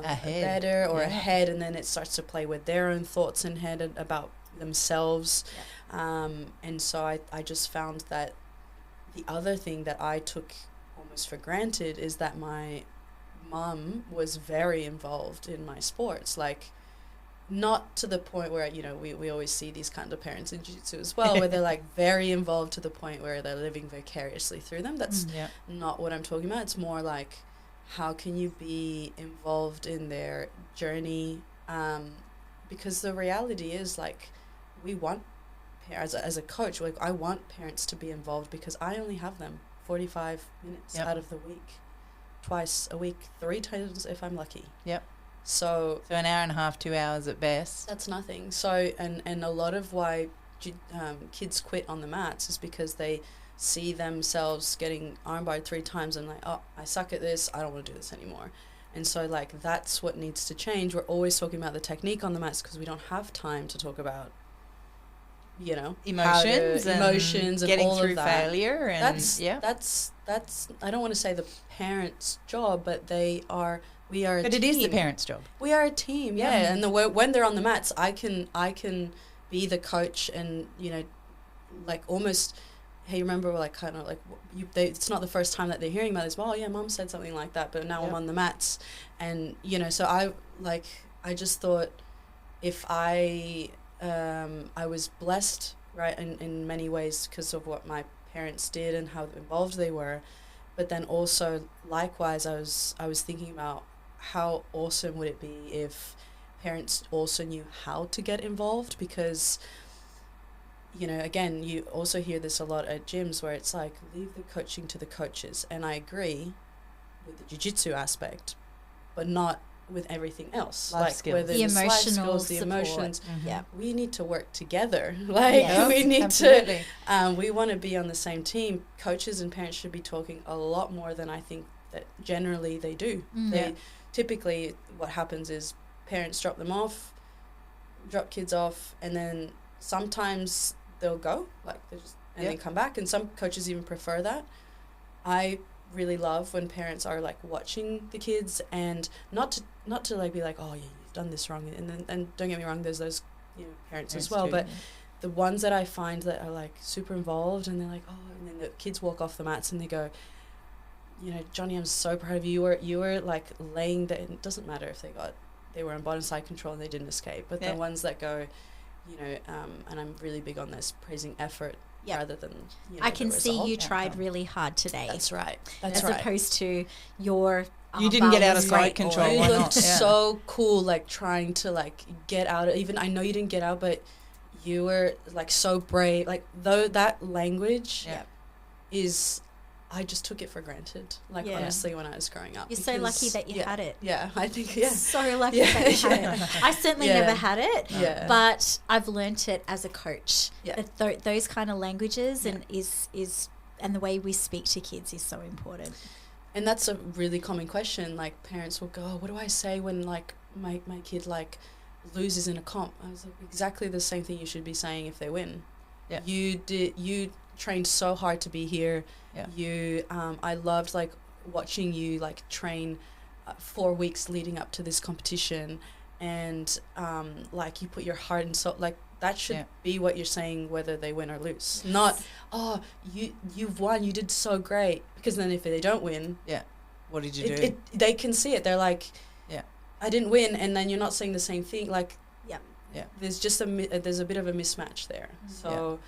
[SPEAKER 3] better or ahead, and then it starts to play with their own thoughts in head about themselves. And so I just found that the other thing that I took almost for granted is that my mum was very involved in my sports, like, not to the point where, you know, we always see these kind of parents in jiu-jitsu as well, where they're like very involved to the point where they're living vicariously through them. That's not what I'm talking about. It's more like, how can you be involved in their journey? Because the reality is, like, we want, as a coach, like, I want parents to be involved because I only have them 45 minutes out of the week, twice a week, 3 times if I'm lucky. So
[SPEAKER 1] an hour and a half, 2 hours at best.
[SPEAKER 3] That's nothing. So, and a lot of why kids quit on the mats is because they see themselves getting armbarred 3 times and like, oh, I suck at this, I don't want to do this anymore. And so, like, that's what needs to change. We're always talking about the technique on the mats because we don't have time to talk about, you know,
[SPEAKER 1] emotions and getting
[SPEAKER 3] all
[SPEAKER 1] through
[SPEAKER 3] of that.
[SPEAKER 1] Failure. And
[SPEAKER 3] that's I don't want to say the parents' job, but we are a
[SPEAKER 1] but
[SPEAKER 3] team.
[SPEAKER 1] It is the parents' job.
[SPEAKER 3] We are a team, and when they're on the mats, I can be the coach, and, you know, like, almost, hey, remember, like, kind of like, it's not the first time that they're hearing about this. Well, yeah, mom said something like that, but now I'm on the mats, and, you know, so I just thought, if I was blessed, right, in many ways because of what my parents did and how involved they were, but then also likewise I was thinking about how awesome would it be if parents also knew how to get involved, because, you know, again, you also hear this a lot at gyms where it's like, leave the coaching to the coaches, and I agree with the jiu-jitsu aspect, but not with everything else.
[SPEAKER 1] Life skills.
[SPEAKER 3] Whether
[SPEAKER 2] the
[SPEAKER 3] life
[SPEAKER 2] emotional
[SPEAKER 3] skills, the
[SPEAKER 2] support.
[SPEAKER 3] emotions.
[SPEAKER 1] Mm-hmm.
[SPEAKER 3] We need to work together. Like, we need
[SPEAKER 1] absolutely.
[SPEAKER 3] to, we want to be on the same team. Coaches and parents should be talking a lot more than I think that generally they do. Typically what happens is parents drop kids off, and then sometimes they'll go, like, they just, and then come back, and some coaches even prefer that. I really love when parents are, like, watching the kids, and not to like be like, oh yeah, you've done this wrong, and don't get me wrong, there's those, you know, parents as well, but the ones that I find that are, like, super involved, and they're like, oh, and then the kids walk off the mats and they go, you know, Johnny, I'm so proud of you. You were like laying there. It doesn't matter if they were on bottom side control and they didn't escape, but the ones that go, you know, and I'm really big on this, praising effort rather than, you know,
[SPEAKER 2] I can see you tried really hard today.
[SPEAKER 3] That's right.
[SPEAKER 2] As opposed to your
[SPEAKER 1] you didn't get out of side control.
[SPEAKER 3] You looked so cool, like, trying to, like, get out. Even I know you didn't get out, but you were, like, so brave. Like, though that language is, I just took it for granted, like, honestly, when I was growing up.
[SPEAKER 2] You're so lucky that you had it.
[SPEAKER 3] Yeah, I think,
[SPEAKER 2] So lucky that you had it. I certainly never had it, but I've learnt it as a coach. That those kind of languages and and the way we speak to kids is so important.
[SPEAKER 3] And that's a really common question. Like, parents will go, oh, what do I say when, like, my kid, like, loses in a comp? I was like, exactly the same thing you should be saying if they win. You trained so hard to be here. I loved, like, watching you, like, train 4 weeks leading up to this competition, and like, you put your heart and soul, like, that should be what you're saying whether they win or lose. Not, oh, you've won, you did so great, because then if they don't win,
[SPEAKER 1] what did you do?
[SPEAKER 3] They can see it. They're like, I didn't win, and then you're not saying the same thing. Like, there's just there's a bit of a mismatch there. So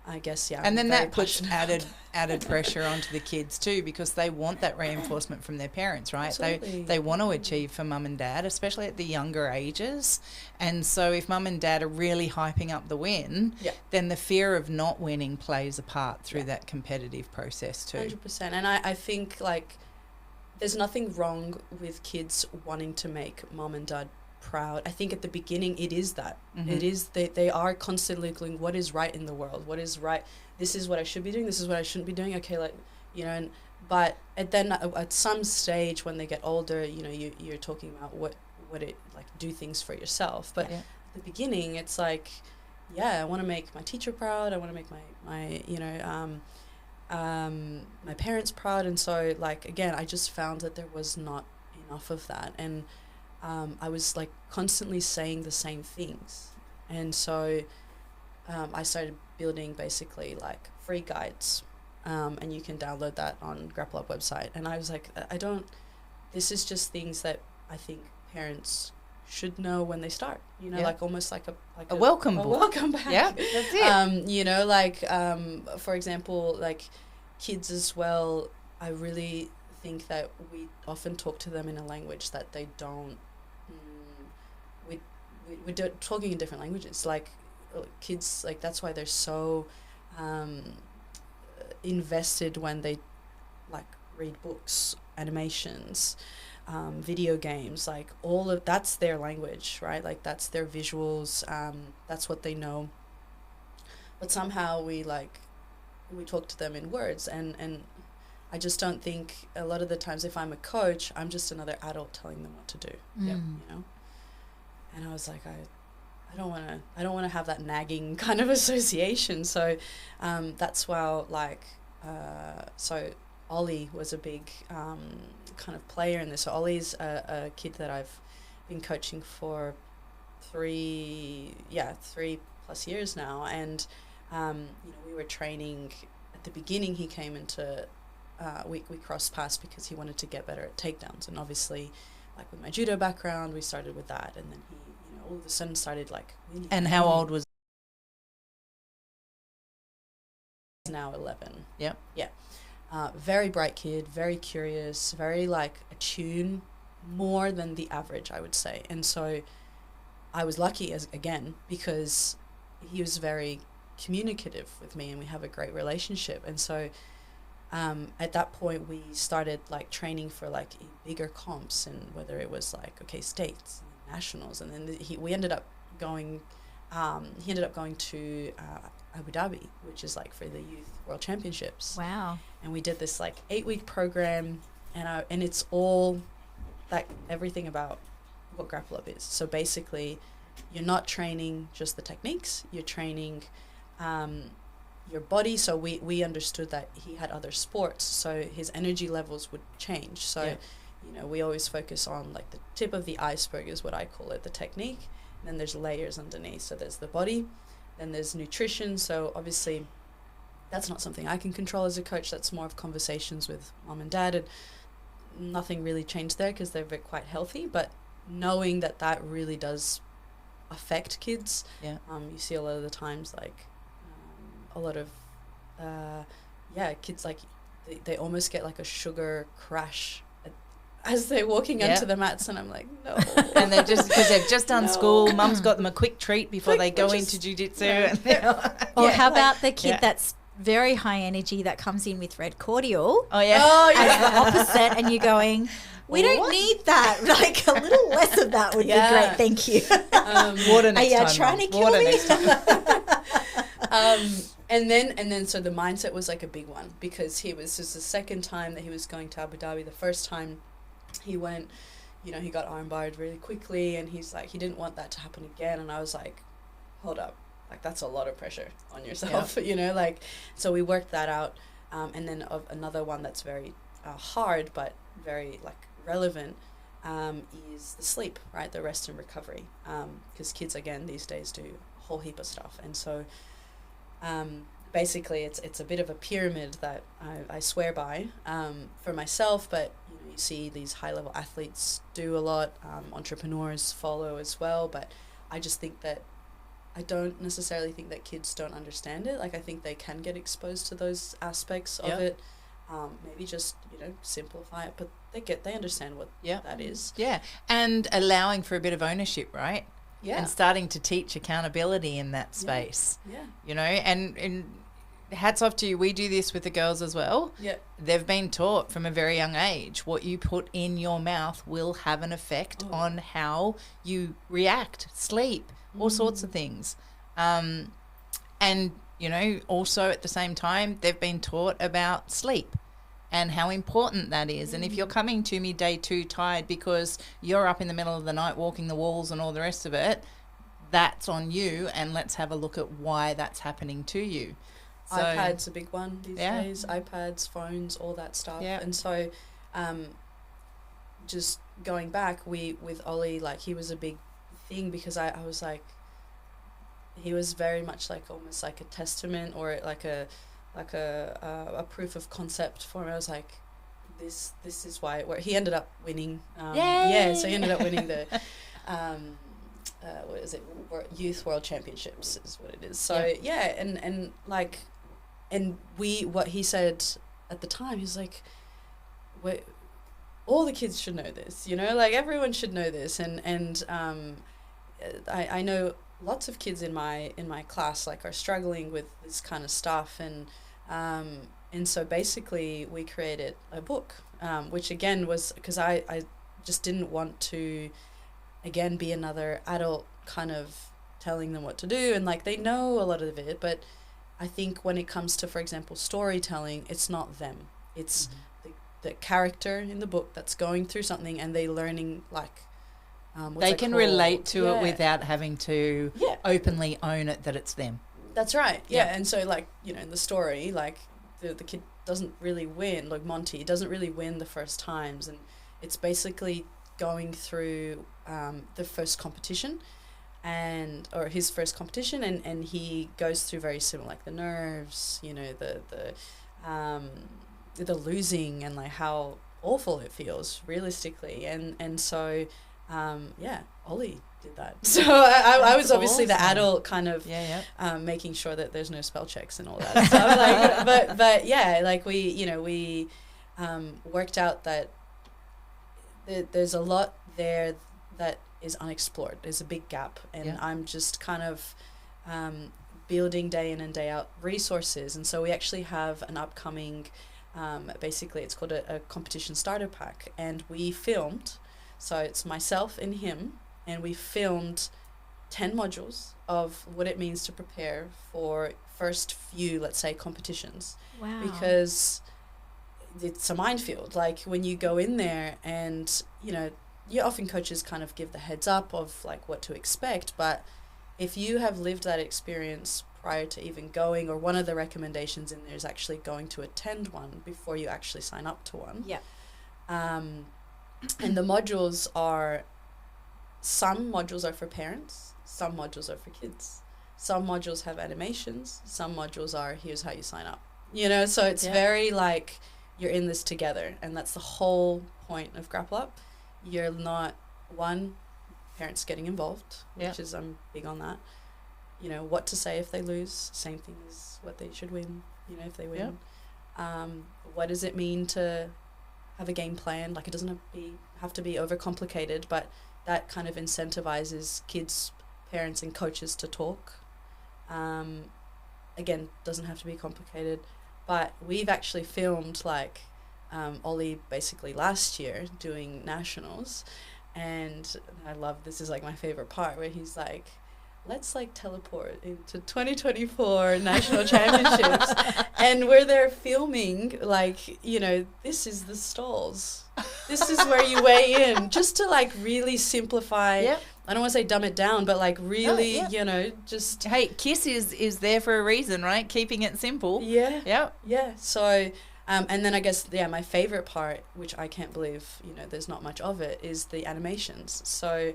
[SPEAKER 3] I guess, yeah.
[SPEAKER 1] And then
[SPEAKER 3] I'm very
[SPEAKER 1] that puts
[SPEAKER 3] passionate
[SPEAKER 1] added pressure onto the kids too, because they want that reinforcement from their parents, right?
[SPEAKER 3] Absolutely.
[SPEAKER 1] They want to achieve for mum and dad, especially at the younger ages. And so if mum and dad are really hyping up the win, then the fear of not winning plays a part through that competitive process too.
[SPEAKER 3] 100%. And I think, like, there's nothing wrong with kids wanting to make mum and dad proud. I think at the beginning it is that. It is, they are constantly going, what is right in the world? What is right? This is what I should be doing. This is what I shouldn't be doing. Okay, like, you know, but then at some stage when they get older, you know, you're talking about what it, like, do things for yourself. But at the beginning it's like, I want to make my teacher proud. I want to make my you know, my parents proud. And so, like, again, I just found that there was not enough of that. And I was, like, constantly saying the same things. And so I started building basically, like, free guides. And you can download that on Grapple Up website. And I was like, this is just things that I think parents should know when they start, you know, like almost like a
[SPEAKER 1] welcome book.
[SPEAKER 3] A welcome back.
[SPEAKER 1] Yeah, that's it.
[SPEAKER 3] You know, like, for example, like, kids as well, I really think that we often talk to them in a language that they don't, we're talking in different languages. Like, kids, like, that's why they're so invested when they, like, read books, animations, video games, like, all of that's their language, right? Like, that's their visuals, that's what they know. But somehow we talk to them in words, and I just don't think a lot of the times, if I'm a coach, I'm just another adult telling them what to do. You know. And I was like, I don't want to have that nagging kind of association. So that's why, like, so Ollie was a big kind of player in this. So Ollie's a kid that I've been coaching for 3+ years now. And you know, we were training at the beginning. He came into we crossed paths because he wanted to get better at takedowns, and obviously, like, with my judo background, we started with that, and then he, you know, all of a sudden started, like, really.
[SPEAKER 1] And how old was?
[SPEAKER 3] Now 11.
[SPEAKER 1] Yep.
[SPEAKER 3] Yeah. Very bright kid, very curious, very, like, attuned, more than the average, I would say. And so I was lucky again because he was very communicative with me, and we have a great relationship. And so at that point we started, like, training for, like, bigger comps, and whether it was, like, states, nationals, and then we ended up going he ended up going to Abu Dhabi, which is, like, for the youth world championships.
[SPEAKER 2] Wow.
[SPEAKER 3] And we did this, like, 8-week program, and it's all, like, everything about what Grapple Up is. So basically, you're not training just the techniques, you're training your body. So we understood that he had other sports, so his energy levels would change. So you know, we always focus on, like, the tip of the iceberg is what I call it, the technique, and then there's layers underneath. So there's the body, then there's nutrition. So obviously that's not something I can control as a coach. That's more of conversations with mom and dad, and nothing really changed there because they're quite healthy. But knowing that that really does affect kids, you see a lot of the times, like, a lot of kids, like, they almost get, like, a sugar crash as they're walking onto the mats, and I'm like, no.
[SPEAKER 1] And they're just, because they've just done school, mum's got them a quick treat before they go into jiu-jitsu.
[SPEAKER 2] Or how about the kid that's very high energy that comes in with red cordial?
[SPEAKER 1] Oh, yeah.
[SPEAKER 2] As the opposite, and you're going, we don't need that. Like, a little less of that would be great. Thank you.
[SPEAKER 1] Water next time.
[SPEAKER 2] Are you trying to kill me?
[SPEAKER 1] Next time.
[SPEAKER 3] And then so the mindset was, like, a big one, because this was the second time that he was going to Abu Dhabi. The first time he went, you know, he got armbarred really quickly, and he's like, he didn't want that to happen again. And I was like, hold up, like, that's a lot of pressure on yourself, you know, like, so we worked that out. And then another one that's very hard but very, like, relevant is the sleep, right? The rest and recovery, because kids, again, these days do a whole heap of stuff. And so basically it's a bit of a pyramid that I swear by for myself, but you know, you see these high-level athletes do a lot, entrepreneurs follow as well. But I just think that I don't necessarily think that kids don't understand it. Like, I think they can get exposed to those aspects of it. Maybe just, simplify it, but they understand what that is.
[SPEAKER 1] Yeah, and allowing for a bit of ownership, right?
[SPEAKER 3] Yeah.
[SPEAKER 1] And starting to teach accountability in that space.
[SPEAKER 3] Yeah.
[SPEAKER 1] And hats off to you. We do this with the girls as well.
[SPEAKER 3] Yeah.
[SPEAKER 1] They've been taught from a very young age what you put in your mouth will have an effect on how you react, sleep, all sorts of things. And, also at the same time, they've been taught about sleep and how important that is. And if you're coming to me day 2 tired because you're up in the middle of the night walking the walls and all the rest of it, that's on you, and let's have a look at why that's happening to you. So,
[SPEAKER 3] iPad's a big one these days. iPads, phones, all that stuff.
[SPEAKER 1] Yeah.
[SPEAKER 3] And so just going back, with Ollie, like, he was a big thing because I was like, he was very much like almost like a testament or like a proof of concept for me. I was like, this is why it worked. He ended up winning. So he ended up winning the what is it, Youth World Championships is what it is. So and what he said at the time, he's like, all the kids should know this, like everyone should know this. And I know lots of kids in my class like are struggling with this kind of stuff, and so basically we created a book, which again was because I just didn't want to again be another adult kind of telling them what to do, and like they know a lot of it, but I think when it comes to, for example, storytelling, it's not them, it's the character in the book that's going through something and they learning like
[SPEAKER 1] they can relate to it without having to openly own it that it's them.
[SPEAKER 3] That's right. Yeah. And so like, in the story, like the kid doesn't really win, like Monty doesn't really win the first times, and it's basically going through the first competition or his first competition, and he goes through very similar, like the nerves, the losing and like how awful it feels realistically, and so Ollie did that. So I was obviously the adult kind of making sure that there's no spell checks and all that. So like, but like we worked out that there's a lot there that is unexplored. There's a big gap, and I'm just kind of building day in and day out resources. And so we actually have an upcoming, basically it's called a competition starter pack, and we filmed. So it's myself and him, and we filmed 10 modules of what it means to prepare for first few, let's say, competitions.
[SPEAKER 2] Wow.
[SPEAKER 3] Because it's a minefield. Like when you go in there and, often coaches kind of give the heads up of like what to expect, but if you have lived that experience prior to even going, or one of the recommendations in there is actually going to attend one before you actually sign up to one.
[SPEAKER 2] Yeah.
[SPEAKER 3] And the modules are, some modules are for parents, some modules are for kids. Some modules have animations, some modules are, here's how you sign up. So it's very like, you're in this together, and that's the whole point of Grapple Up. You're not, parents getting involved, which is, I'm big on that. What to say if they lose, same thing as what they should win, if they win. What does it mean to have a game plan? Like, it doesn't have to be overcomplicated, but that kind of incentivizes kids, parents and coaches to talk. Again, doesn't have to be complicated, but we've actually filmed like Ollie basically last year doing nationals, and I love, this is like my favorite part, where he's like, let's like teleport into 2024 national championships, and we're there filming like, this is the stalls, this is where you weigh in, just to like really simplify. I don't want to say dumb it down, but like really, just,
[SPEAKER 1] hey, KISS is there for a reason, right? Keeping it simple.
[SPEAKER 3] So and then I guess my favorite part, which I can't believe there's not much of it, is the animations. So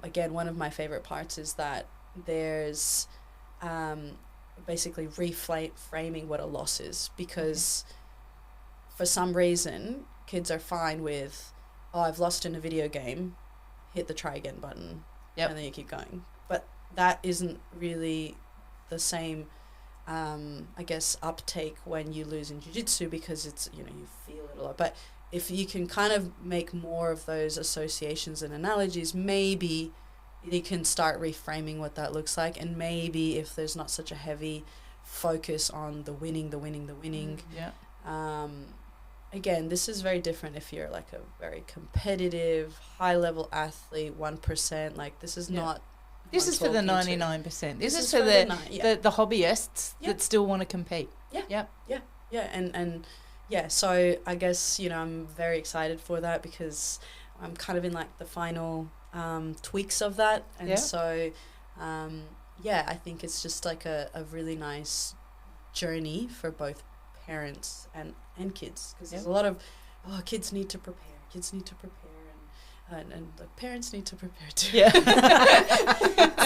[SPEAKER 3] again, one of my favorite parts is that there's basically reframing what a loss is, because for some reason kids are fine with, I've lost in a video game, hit the try again button, and then you keep going. But that isn't really the same, I guess, uptake when you lose in jiu-jitsu, because it's, you feel it a lot. But if you can kind of make more of those associations and analogies, maybe you can start reframing what that looks like. And maybe if there's not such a heavy focus on the winning, again, this is very different if you're like a very competitive, high-level athlete, 1%. Like, this is not...
[SPEAKER 1] This is for the 99%. This is for the hobbyists that still want to compete.
[SPEAKER 3] Yeah. And so I guess, I'm very excited for that, because I'm kind of in like the final tweaks of that. And so, I think it's just like a really nice journey for both parents and kids, because there's a lot of, kids need to prepare, and the parents need to prepare too.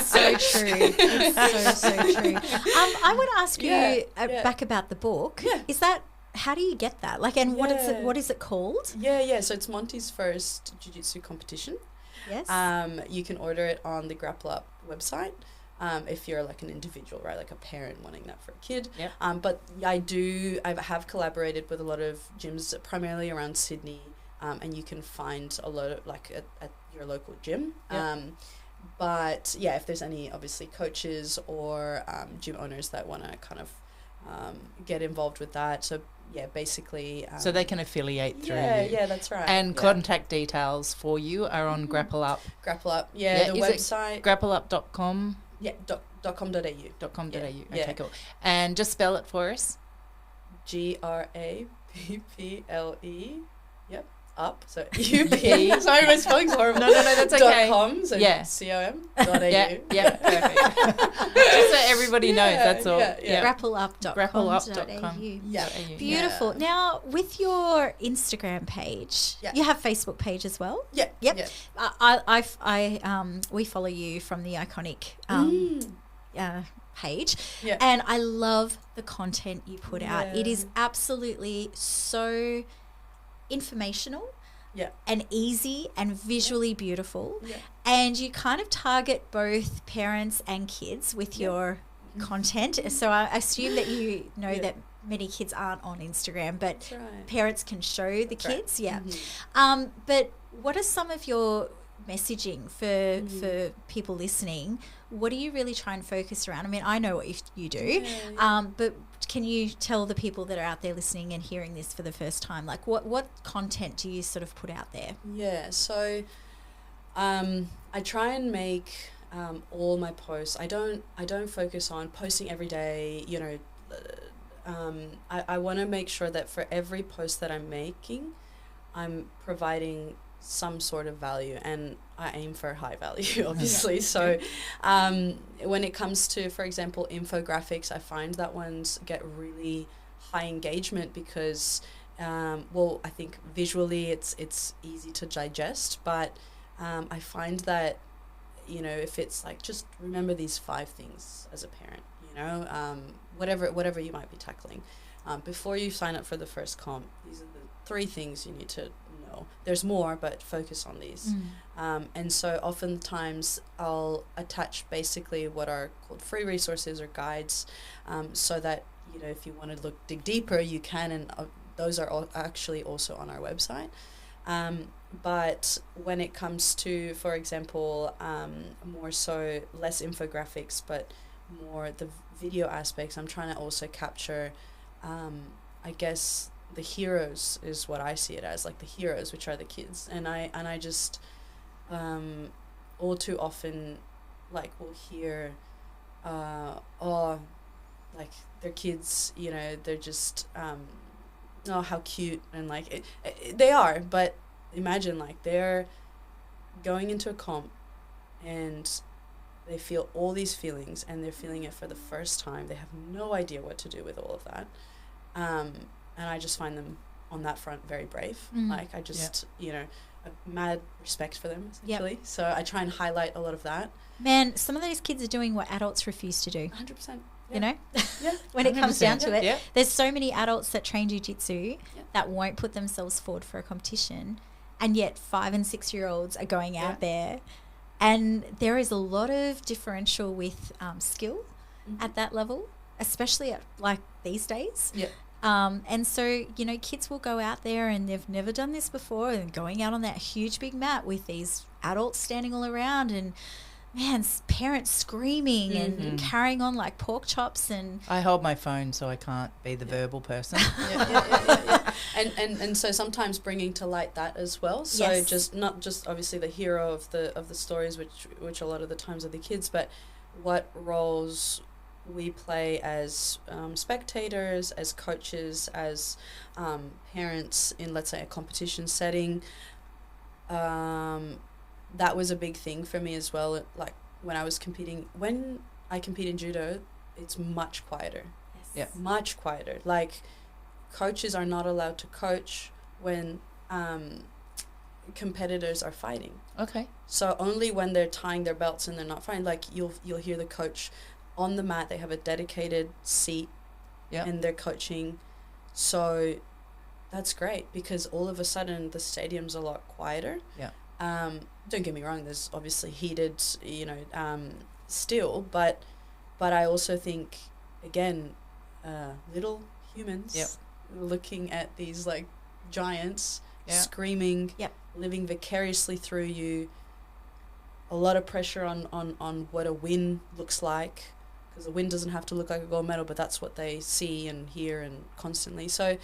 [SPEAKER 2] So true. It's so true. I want to ask you back about the book. Is that, how do you get that? Like, and what is it called?
[SPEAKER 3] So it's Monty's first jiu-jitsu competition.
[SPEAKER 2] Yes.
[SPEAKER 3] You can order it on the Grapple Up website. If you're like an individual, right, like a parent wanting that for a kid. But I have collaborated with a lot of gyms, primarily around Sydney, and you can find a lot of like at your local gym. But if there's any obviously coaches or gym owners that want to kind of get involved with that, so basically
[SPEAKER 1] so they can affiliate through you.
[SPEAKER 3] That's right.
[SPEAKER 1] And contact details for you are on Grapple Up.
[SPEAKER 3] The website
[SPEAKER 1] grappleup.com.
[SPEAKER 3] .com.au.
[SPEAKER 1] Okay, cool. And just spell it for us.
[SPEAKER 3] GRAPPLE. Up. So UP. Sorry, my spelling's horrible.
[SPEAKER 1] No, that's okay.
[SPEAKER 3] .com. So com.au.
[SPEAKER 1] Perfect. Just so everybody knows, that's all.
[SPEAKER 2] Grappleup.com.au. Beautiful. Now, with your Instagram page, you have Facebook page as well?
[SPEAKER 3] Yep.
[SPEAKER 2] We follow you from the iconic page, and I love the content you put out. It is absolutely so informational and easy and visually beautiful, and you kind of target both parents and kids with your content. So I assume that you know that many kids aren't on Instagram, but parents can show the kids. But what are some of your messaging for people listening? What do you really try and focus around? I mean, I know what you do, but can you tell the people that are out there listening and hearing this for the first time, like what content do you sort of put out there?
[SPEAKER 3] So I try and make all my posts, I don't focus on posting every day, I want to make sure that for every post that I'm making, I'm providing some sort of value, and I aim for high value, obviously. So when it comes to, for example, infographics, I find that ones get really high engagement because, I think visually it's easy to digest, but I find that, if it's like, just remember these 5 things as a parent, whatever you might be tackling. Before you sign up for the first comp, these are the 3 things you need to know. There's more, but focus on these. And so oftentimes I'll attach basically what are called free resources or guides, so that, if you want to dig deeper, you can, and those are actually also on our website. But when it comes to, for example, more so less infographics, but more the video aspects, I'm trying to also capture, I guess, the heroes is what I see it as, like the heroes, which are the kids. And I just, all too often, like, will hear, like, their kids, they're just, how cute, and like, they are, but imagine, like, they're going into a comp and they feel all these feelings, and they're feeling it for the first time. They have no idea what to do with all of that. And I just find them on that front very brave. Like, I just, a mad respect for them, essentially. So I try and highlight a lot of that.
[SPEAKER 2] Man, some of those kids are doing what adults refuse to do.
[SPEAKER 3] 100%.
[SPEAKER 2] When it comes down to it. There's so many adults that train jiu-jitsu that won't put themselves forward for a competition, and yet 5 and 6 year olds are going out there And there is a lot of differential with skill at that level, especially at like these days.
[SPEAKER 3] Yeah.
[SPEAKER 2] And so, you know, kids will go out there and they've never done this before and going out on that huge big mat with these adults standing all around and, man, parents screaming and carrying on like pork chops. And
[SPEAKER 1] I hold my phone so I can't be the verbal person.
[SPEAKER 3] And so sometimes bringing to light that as well. So just not just obviously the hero of the stories, which a lot of the times are the kids, but what roles we play as spectators, as coaches, as parents in, let's say, a competition setting. That was a big thing for me as well. Like when I compete in judo, it's much quieter.
[SPEAKER 2] yes.
[SPEAKER 1] Yeah.
[SPEAKER 3] Much quieter. Like coaches are not allowed to coach when competitors are fighting.
[SPEAKER 1] Okay.
[SPEAKER 3] So only when they're tying their belts and they're not fighting, like you'll hear the coach on the mat. They have a dedicated seat, and they're coaching. So that's great because all of a sudden the stadium's a lot quieter.
[SPEAKER 1] Yeah.
[SPEAKER 3] Don't get me wrong. There's obviously heated, still, but I also think again, little humans looking at these like giants screaming, living vicariously through you. A lot of pressure on what a win looks like, because a win doesn't have to look like a gold medal, but that's what they see and hear and constantly. So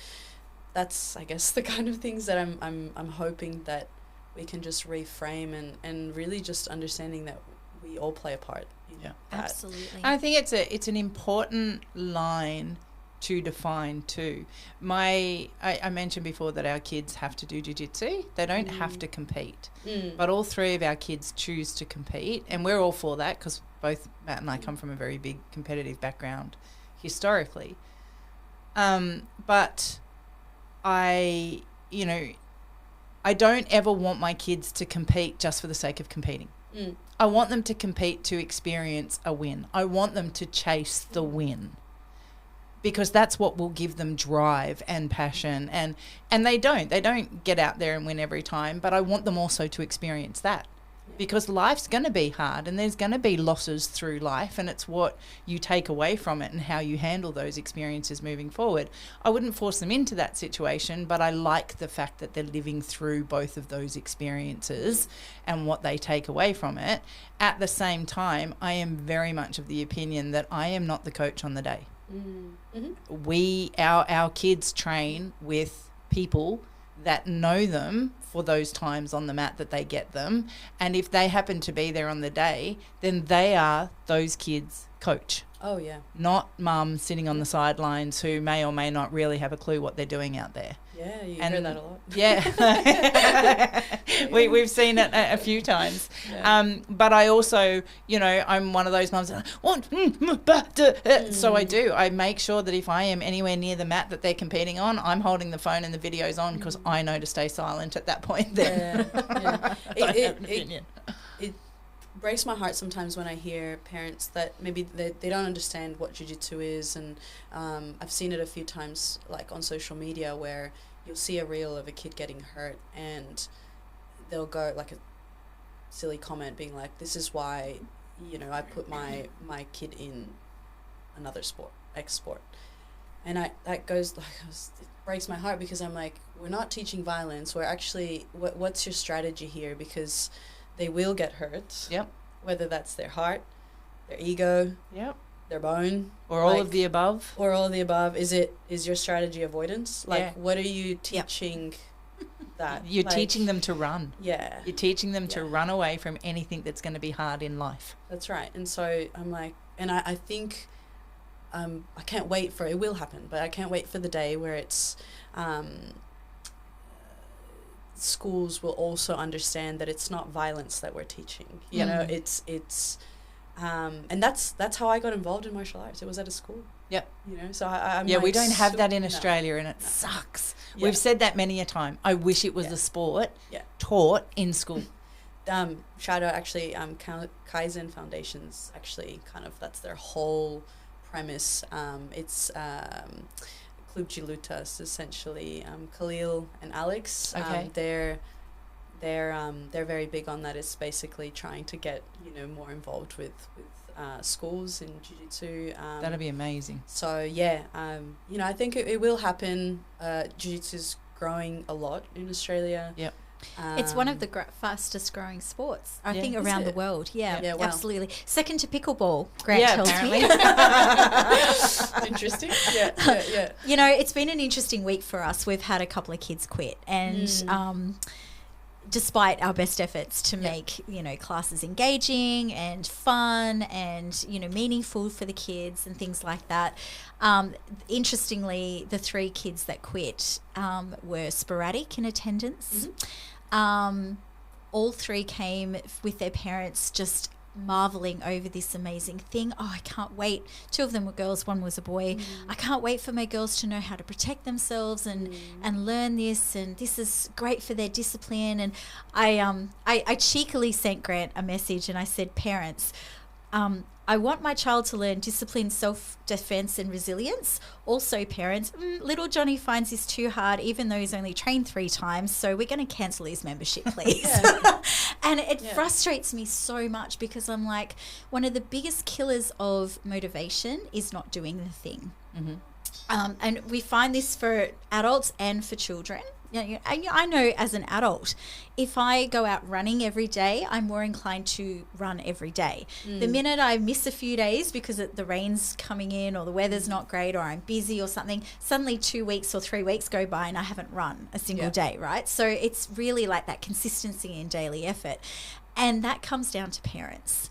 [SPEAKER 3] that's, I guess, the kind of things that I'm hoping that we can just reframe and really just understanding that we all play a part in that.
[SPEAKER 2] Absolutely.
[SPEAKER 1] I think it's an important line to define too. I mentioned before that our kids have to do jiu-jitsu. They don't have to compete. But all three of our kids choose to compete, and we're all for that because both Matt and I come from a very big competitive background historically. But I don't ever want my kids to compete just for the sake of competing. I want them to compete to experience a win. I want them to chase the win, because that's what will give them drive and passion. And they don't get out there and win every time, but I want them also to experience that, because life's going to be hard and there's going to be losses through life, and it's what you take away from it and how you handle those experiences moving forward. I wouldn't force them into that situation, but I like the fact that they're living through both of those experiences and what they take away from it. At the same time, I am very much of the opinion that I am not the coach on the day. Our kids train with people that know them for those times on the mat that they get them, and if they happen to be there on the day, then they are those kids' coach.
[SPEAKER 3] Oh yeah.
[SPEAKER 1] Not mum sitting on the sidelines who may or may not really have a clue what they're doing out there.
[SPEAKER 3] Yeah, you hear that a lot.
[SPEAKER 1] Yeah. We've seen it a few times. Yeah. But I also, I'm one of those mums that so I do. I make sure that if I am anywhere near the mat that they're competing on, I'm holding the phone and the video's on, because I know to stay silent at that point then.
[SPEAKER 3] It breaks my heart sometimes when I hear parents that maybe they don't understand what jiu-jitsu is, and I've seen it a few times, like on social media, where you'll see a reel of a kid getting hurt and they'll go like a silly comment being like, this is why I put my kid in another sport, X sport, and that goes like, it breaks my heart, because I'm like, we're not teaching violence, we're actually what's your strategy here, because they will get hurt.
[SPEAKER 1] Yep.
[SPEAKER 3] Whether that's their heart, their ego,
[SPEAKER 1] yep,
[SPEAKER 3] their bone,
[SPEAKER 1] or all of the above.
[SPEAKER 3] Or all of the above. Is your strategy avoidance? Like, what are you teaching that?
[SPEAKER 1] You're teaching them to run.
[SPEAKER 3] Yeah.
[SPEAKER 1] You're teaching them to run away from anything that's going to be hard in life.
[SPEAKER 3] That's right. And so I'm like, and I think I can't wait for it. Will happen, but I can't wait for the day where it's schools will also understand that it's not violence that we're teaching. It's and that's how I got involved in martial arts. It was at a school.
[SPEAKER 1] Yep.
[SPEAKER 3] So I'm
[SPEAKER 1] we don't have that in Australia, and it sucks. Yeah. We've said that many a time. I wish it was a sport taught in school.
[SPEAKER 3] Shout out actually Kaizen Foundations, actually kind of, that's their whole premise. It's Club Gilutas, essentially. Khalil and Alex,
[SPEAKER 1] okay.
[SPEAKER 3] they're very big on that. It's basically trying to get, you know, more involved with schools in jiu-jitsu.
[SPEAKER 1] That'd be amazing.
[SPEAKER 3] So yeah, you know, I think it will happen. Jiu-jitsu's growing a lot in Australia.
[SPEAKER 1] Yep.
[SPEAKER 2] It's one of the fastest growing sports, I think,
[SPEAKER 3] Is
[SPEAKER 2] around
[SPEAKER 3] it?
[SPEAKER 2] the world. Yeah,
[SPEAKER 3] Yeah, wow.
[SPEAKER 2] absolutely. Second to pickleball, Grant tells
[SPEAKER 1] apparently.
[SPEAKER 2] me.
[SPEAKER 3] Interesting. Yeah.
[SPEAKER 2] You know, it's been an interesting week for us. We've had a couple of kids quit, and despite our best efforts to make, you know, classes engaging and fun and, you know, meaningful for the kids and things like that, interestingly, the 3 kids that quit were sporadic in attendance. All 3 came with their parents just marveling over this amazing thing. Oh, I can't wait. 2 of them were girls, 1 was a boy. I can't wait for my girls to know how to protect themselves and learn this, and this is great for their discipline. And I cheekily sent Grant a message, and I said, parents, I want my child to learn discipline, self-defense and resilience. Also, parents, little Johnny finds this too hard, even though he's only trained 3 times, so we're going to cancel his membership, please. And it frustrates me so much, because I'm like, one of the biggest killers of motivation is not doing the thing. And we find this for adults and for children. You know, I know as an adult, if I go out running every day, I'm more inclined to run every day. The minute I miss a few days because the rain's coming in or the weather's not great or I'm busy or something, suddenly 2 weeks or 3 weeks go by and I haven't run a single day, right? So it's really like that consistency in daily effort. And that comes down to parents.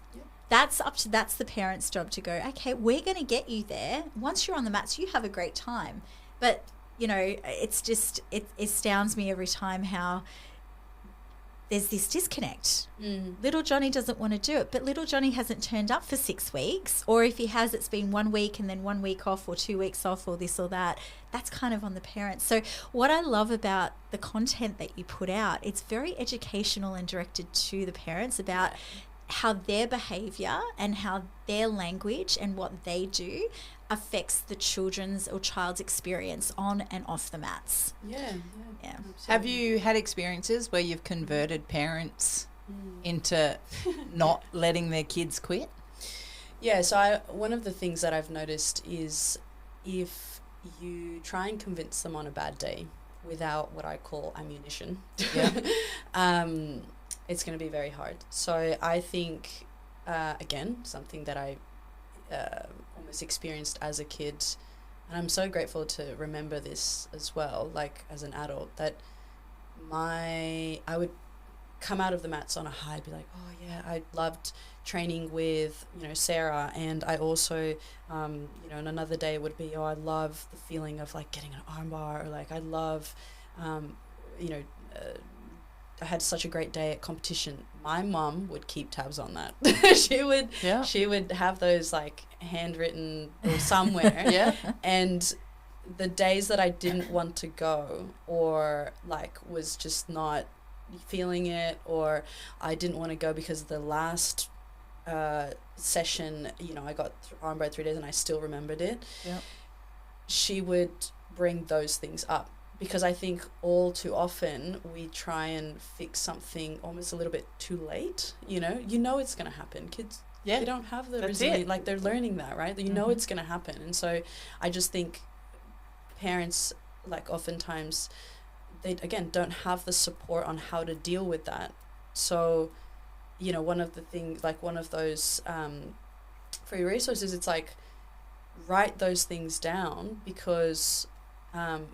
[SPEAKER 2] That's the parents' job to go, okay, we're going to get you there. Once you're on the mats, you have a great time. But you know, it's just, it astounds me every time how there's this disconnect. Little Johnny doesn't want to do it, but little Johnny hasn't turned up for 6 weeks. Or if he has, it's been 1 week and then 1 week off or 2 weeks off or this or that. That's kind of on the parents. So what I love about the content that you put out, it's very educational and directed to the parents about how their behavior and how their language and what they do affects the children's or child's experience on and off the mats.
[SPEAKER 3] Yeah.
[SPEAKER 1] Have you had experiences where you've converted parents into not letting their kids quit?
[SPEAKER 3] Yeah, so one of the things that I've noticed is if you try and convince them on a bad day without what I call ammunition, it's going to be very hard. So I think, again, something that I almost experienced as a kid, and I'm so grateful to remember this as well, like as an adult, that I would come out of the mats on a high, be like, oh yeah, I loved training with, you know, Sarah, and I also, you know, and another day would be, oh, I love the feeling of like getting an armbar, or like I love, you know, I had such a great day at competition. My mum would keep tabs on that. She would have those like handwritten or somewhere. And the days that I didn't want to go, or like was just not feeling it, or I didn't want to go because the last session, you know, I got armbar 3 days and I still remembered it. She would bring those things up. Because I think all too often we try and fix something almost a little bit too late. You know it's going to happen. Kids, they don't have the resilience. Like they're learning that, right? You know it's going to happen. And so I just think parents, like oftentimes, they, again, don't have the support on how to deal with that. So, you know, one of the things, like one of those free resources, it's like write those things down, because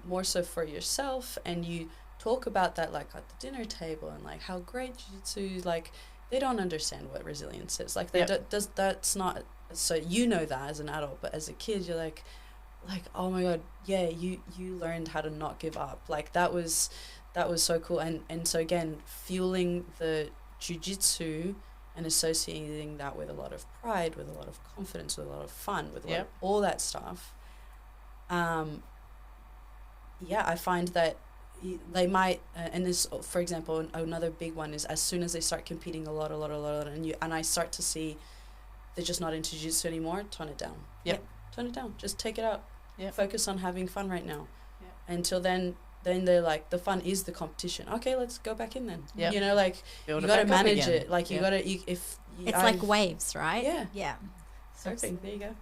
[SPEAKER 3] more so for yourself, and you talk about that like at the dinner table, and like how great jiu-jitsu, like they don't understand what resilience is, like they that's not, so you know that as an adult, but as a kid you're like oh my god, yeah, you learned how to not give up, like that was so cool. And so again, fueling the jiu-jitsu and associating that with a lot of pride, with a lot of confidence, with a lot of fun, with a lot of all that stuff, I find that they might, and this, for example, another big one is as soon as they start competing a lot, and I start to see they're just not into jiu-jitsu anymore, tone it down. Tone it down. Just take it out. Focus on having fun right now. Until then, then they're like, the fun is the competition. Okay, let's go back in then.
[SPEAKER 1] Yep.
[SPEAKER 3] You know, like,
[SPEAKER 1] Build
[SPEAKER 3] you
[SPEAKER 1] it
[SPEAKER 3] got to
[SPEAKER 1] back up
[SPEAKER 3] manage
[SPEAKER 1] again.
[SPEAKER 3] it. Like, you
[SPEAKER 1] Yep.
[SPEAKER 3] got to, if...
[SPEAKER 2] It's like waves, right?
[SPEAKER 3] Yeah.
[SPEAKER 2] Yeah.
[SPEAKER 3] Surfing, there you go.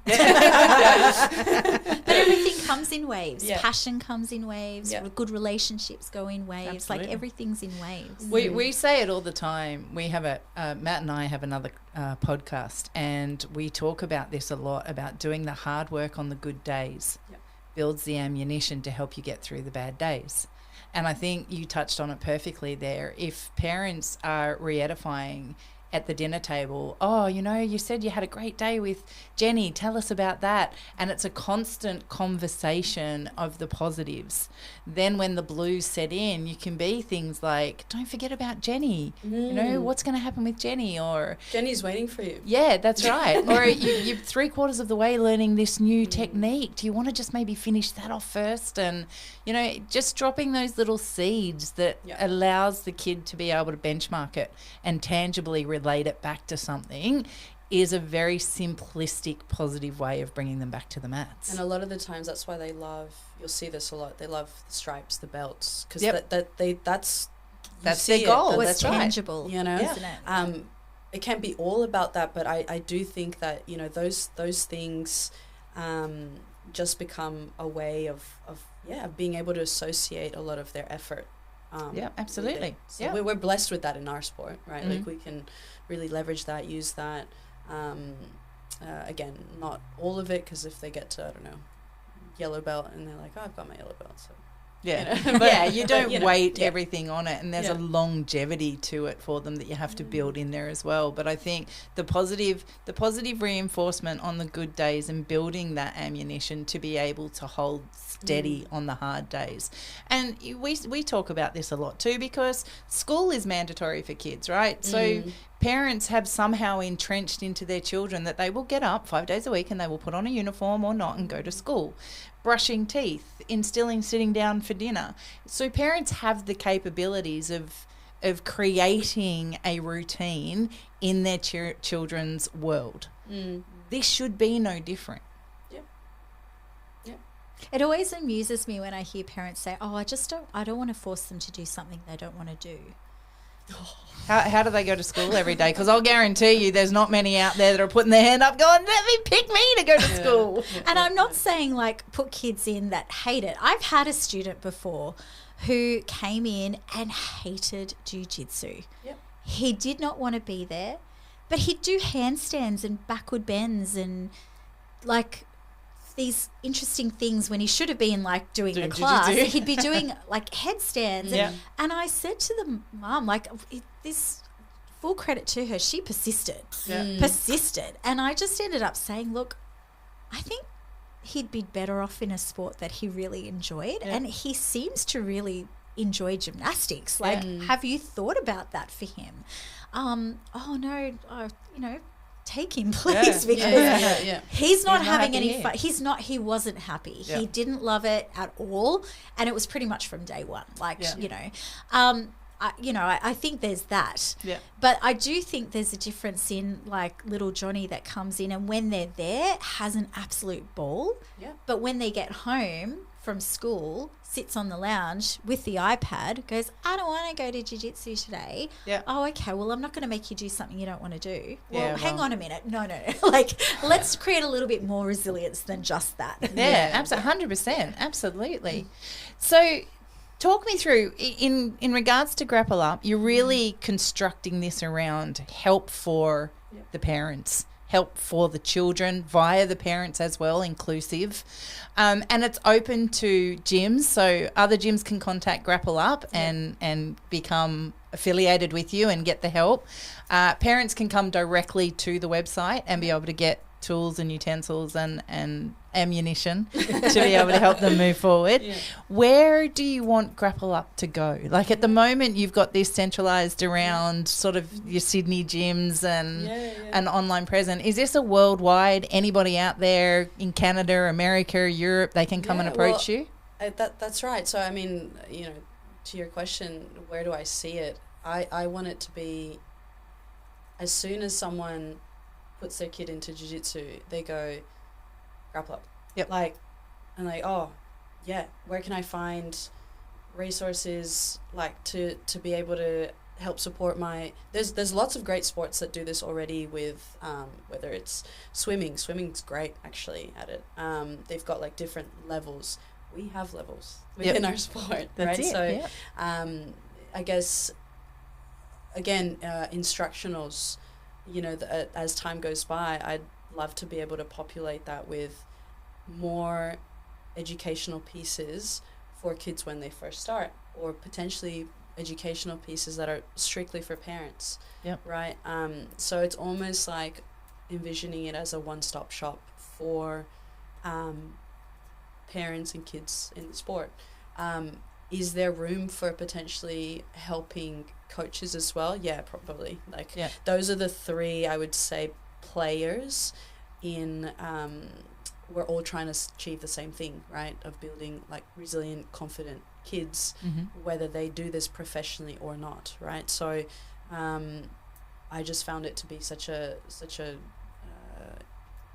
[SPEAKER 2] But everything comes in waves.
[SPEAKER 3] Yeah.
[SPEAKER 2] Passion comes in waves.
[SPEAKER 3] Yeah.
[SPEAKER 2] Good relationships go in waves.
[SPEAKER 1] Absolutely.
[SPEAKER 2] Like everything's in waves.
[SPEAKER 1] We say it all the time. We have Matt and I have another podcast, and we talk about this a lot, about doing the hard work on the good days.
[SPEAKER 3] Yep.
[SPEAKER 1] Builds the ammunition to help you get through the bad days. And I think you touched on it perfectly there. If parents are re-edifying at the dinner table, oh, you know, you said you had a great day with Jenny, tell us about that. And it's a constant conversation of the positives. Then when the blues set in, you can be things like, don't forget about Jenny. You know, what's going to happen with Jenny? Or
[SPEAKER 3] Jenny's waiting for you.
[SPEAKER 1] yeah, that's right. Or you're 3/4 of the way learning this new technique. Do you want to just maybe finish that off first? And, you know, just dropping those little seeds that allows the kid to be able to benchmark it and tangibly relate it back to something is a very simplistic, positive way of bringing them back to the mats.
[SPEAKER 3] And a lot of the times that's why they love, you'll see this a lot, they love the stripes, the belts, because
[SPEAKER 1] Yep.
[SPEAKER 3] that's
[SPEAKER 1] their goal.
[SPEAKER 2] What's
[SPEAKER 1] That's right.
[SPEAKER 2] tangible,
[SPEAKER 3] you know?
[SPEAKER 2] isn't it?
[SPEAKER 3] It can't be all about that, but I do think that, you know, those things just become a way of being able to associate a lot of their effort.
[SPEAKER 1] Yeah, absolutely.
[SPEAKER 3] So
[SPEAKER 1] Yeah.
[SPEAKER 3] we're blessed with that in our sport, right?
[SPEAKER 1] Mhm.
[SPEAKER 3] Like, we can really leverage that, use that. Again, not all of it, because if they get to, I don't know, yellow belt and they're like, oh, I've got my yellow belt, so
[SPEAKER 1] Yeah,
[SPEAKER 3] you know, but-
[SPEAKER 1] you don't
[SPEAKER 3] but, you know,
[SPEAKER 1] weight
[SPEAKER 3] yeah.
[SPEAKER 1] everything on it, and there's a longevity to it for them that you have to build in there as well. But I think the positive reinforcement on the good days and building that ammunition to be able to hold steady on the hard days. And we talk about this a lot too, because school is mandatory for kids, right? So parents have somehow entrenched into their children that they will get up 5 days a week and they will put on a uniform or not and go to school. Brushing teeth, instilling sitting down for dinner. So parents have the capabilities of creating a routine in their children's world. This should be no different.
[SPEAKER 2] It always amuses me when I hear parents say, oh, I don't want to force them to do something they don't want to do.
[SPEAKER 1] How do they go to school every day? Because I'll guarantee you there's not many out there that are putting their hand up going, let me pick me to go to school.
[SPEAKER 2] And I'm not saying like put kids in that hate it. I've had a student before who came in and hated jiu-jitsu.
[SPEAKER 3] Yep.
[SPEAKER 2] He did not want to be there, but he'd do handstands and backward bends and like these interesting things when he should have been like doing the class.
[SPEAKER 1] jiu-jitsu.
[SPEAKER 2] He'd be doing like headstands.
[SPEAKER 1] Yeah.
[SPEAKER 2] And I said to the mum, like, this, full credit to her, she persisted. And I just ended up saying, look, I think he'd be better off in a sport that he really enjoyed.
[SPEAKER 1] Yeah.
[SPEAKER 2] And he seems to really enjoy gymnastics. Like, have you thought about that for him? Oh, no, you know, take him, please, because he's not having
[SPEAKER 1] happy
[SPEAKER 2] any
[SPEAKER 1] here.
[SPEAKER 2] fun. He wasn't happy.
[SPEAKER 1] Yeah.
[SPEAKER 2] He didn't love it at all. And it was pretty much from day one. Like, you know, I think there's that.
[SPEAKER 1] Yeah.
[SPEAKER 2] But I do think there's a difference in like little Johnny that comes in and when they're there has an absolute ball.
[SPEAKER 3] Yeah.
[SPEAKER 2] But when they get home from school, sits on the lounge with the iPad, goes, I don't want to go to jiu-jitsu today.
[SPEAKER 1] Yeah.
[SPEAKER 2] Oh, okay. Well, I'm not going to make you do something you don't want to do. Well,
[SPEAKER 1] Yeah,
[SPEAKER 2] hang
[SPEAKER 1] well-
[SPEAKER 2] on a minute. No. Like, let's create a little bit more resilience than just that.
[SPEAKER 1] Yeah, absolutely, 100%, absolutely. So, talk me through in regards to Grapple Up. You're really constructing this around help for the parents, help for the children via the parents as well, inclusive, and it's open to gyms. So other gyms can contact Grapple Up and become affiliated with you and get the help. Parents can come directly to the website and be able to get tools and utensils and ammunition to be able to help them move forward. Where do you want Grapple Up to go? Like at the moment you've got this centralized around sort of your Sydney gyms and an online presence. Is this a worldwide, anybody out there in Canada, America, Europe, they can come and approach you?
[SPEAKER 3] That's right. So I mean, you know, to your question, where do I see it? I want it to be as soon as someone puts their kid into jiu-jitsu, they go, Grapple Up.
[SPEAKER 1] Yep.
[SPEAKER 3] Like, and like, oh, yeah, where can I find resources like to be able to help support there's lots of great sports that do this already with whether it's swimming's great actually at it. They've got like different levels. We have levels within our sport.
[SPEAKER 1] That's
[SPEAKER 3] right?
[SPEAKER 1] it,
[SPEAKER 3] So
[SPEAKER 1] yep.
[SPEAKER 3] I guess again, instructionals, you know, as time goes by, I'd love to be able to populate that with more educational pieces for kids when they first start, or potentially educational pieces that are strictly for parents.
[SPEAKER 1] Yep.
[SPEAKER 3] Right. So it's almost like envisioning it as a one-stop shop for parents and kids in the sport. Is there room for potentially helping coaches as well? Yeah, probably. Like those are the three, I would say, players in we're all trying to achieve the same thing, right? Of building like resilient, confident kids, whether they do this professionally or not, right? So I just found it to be such a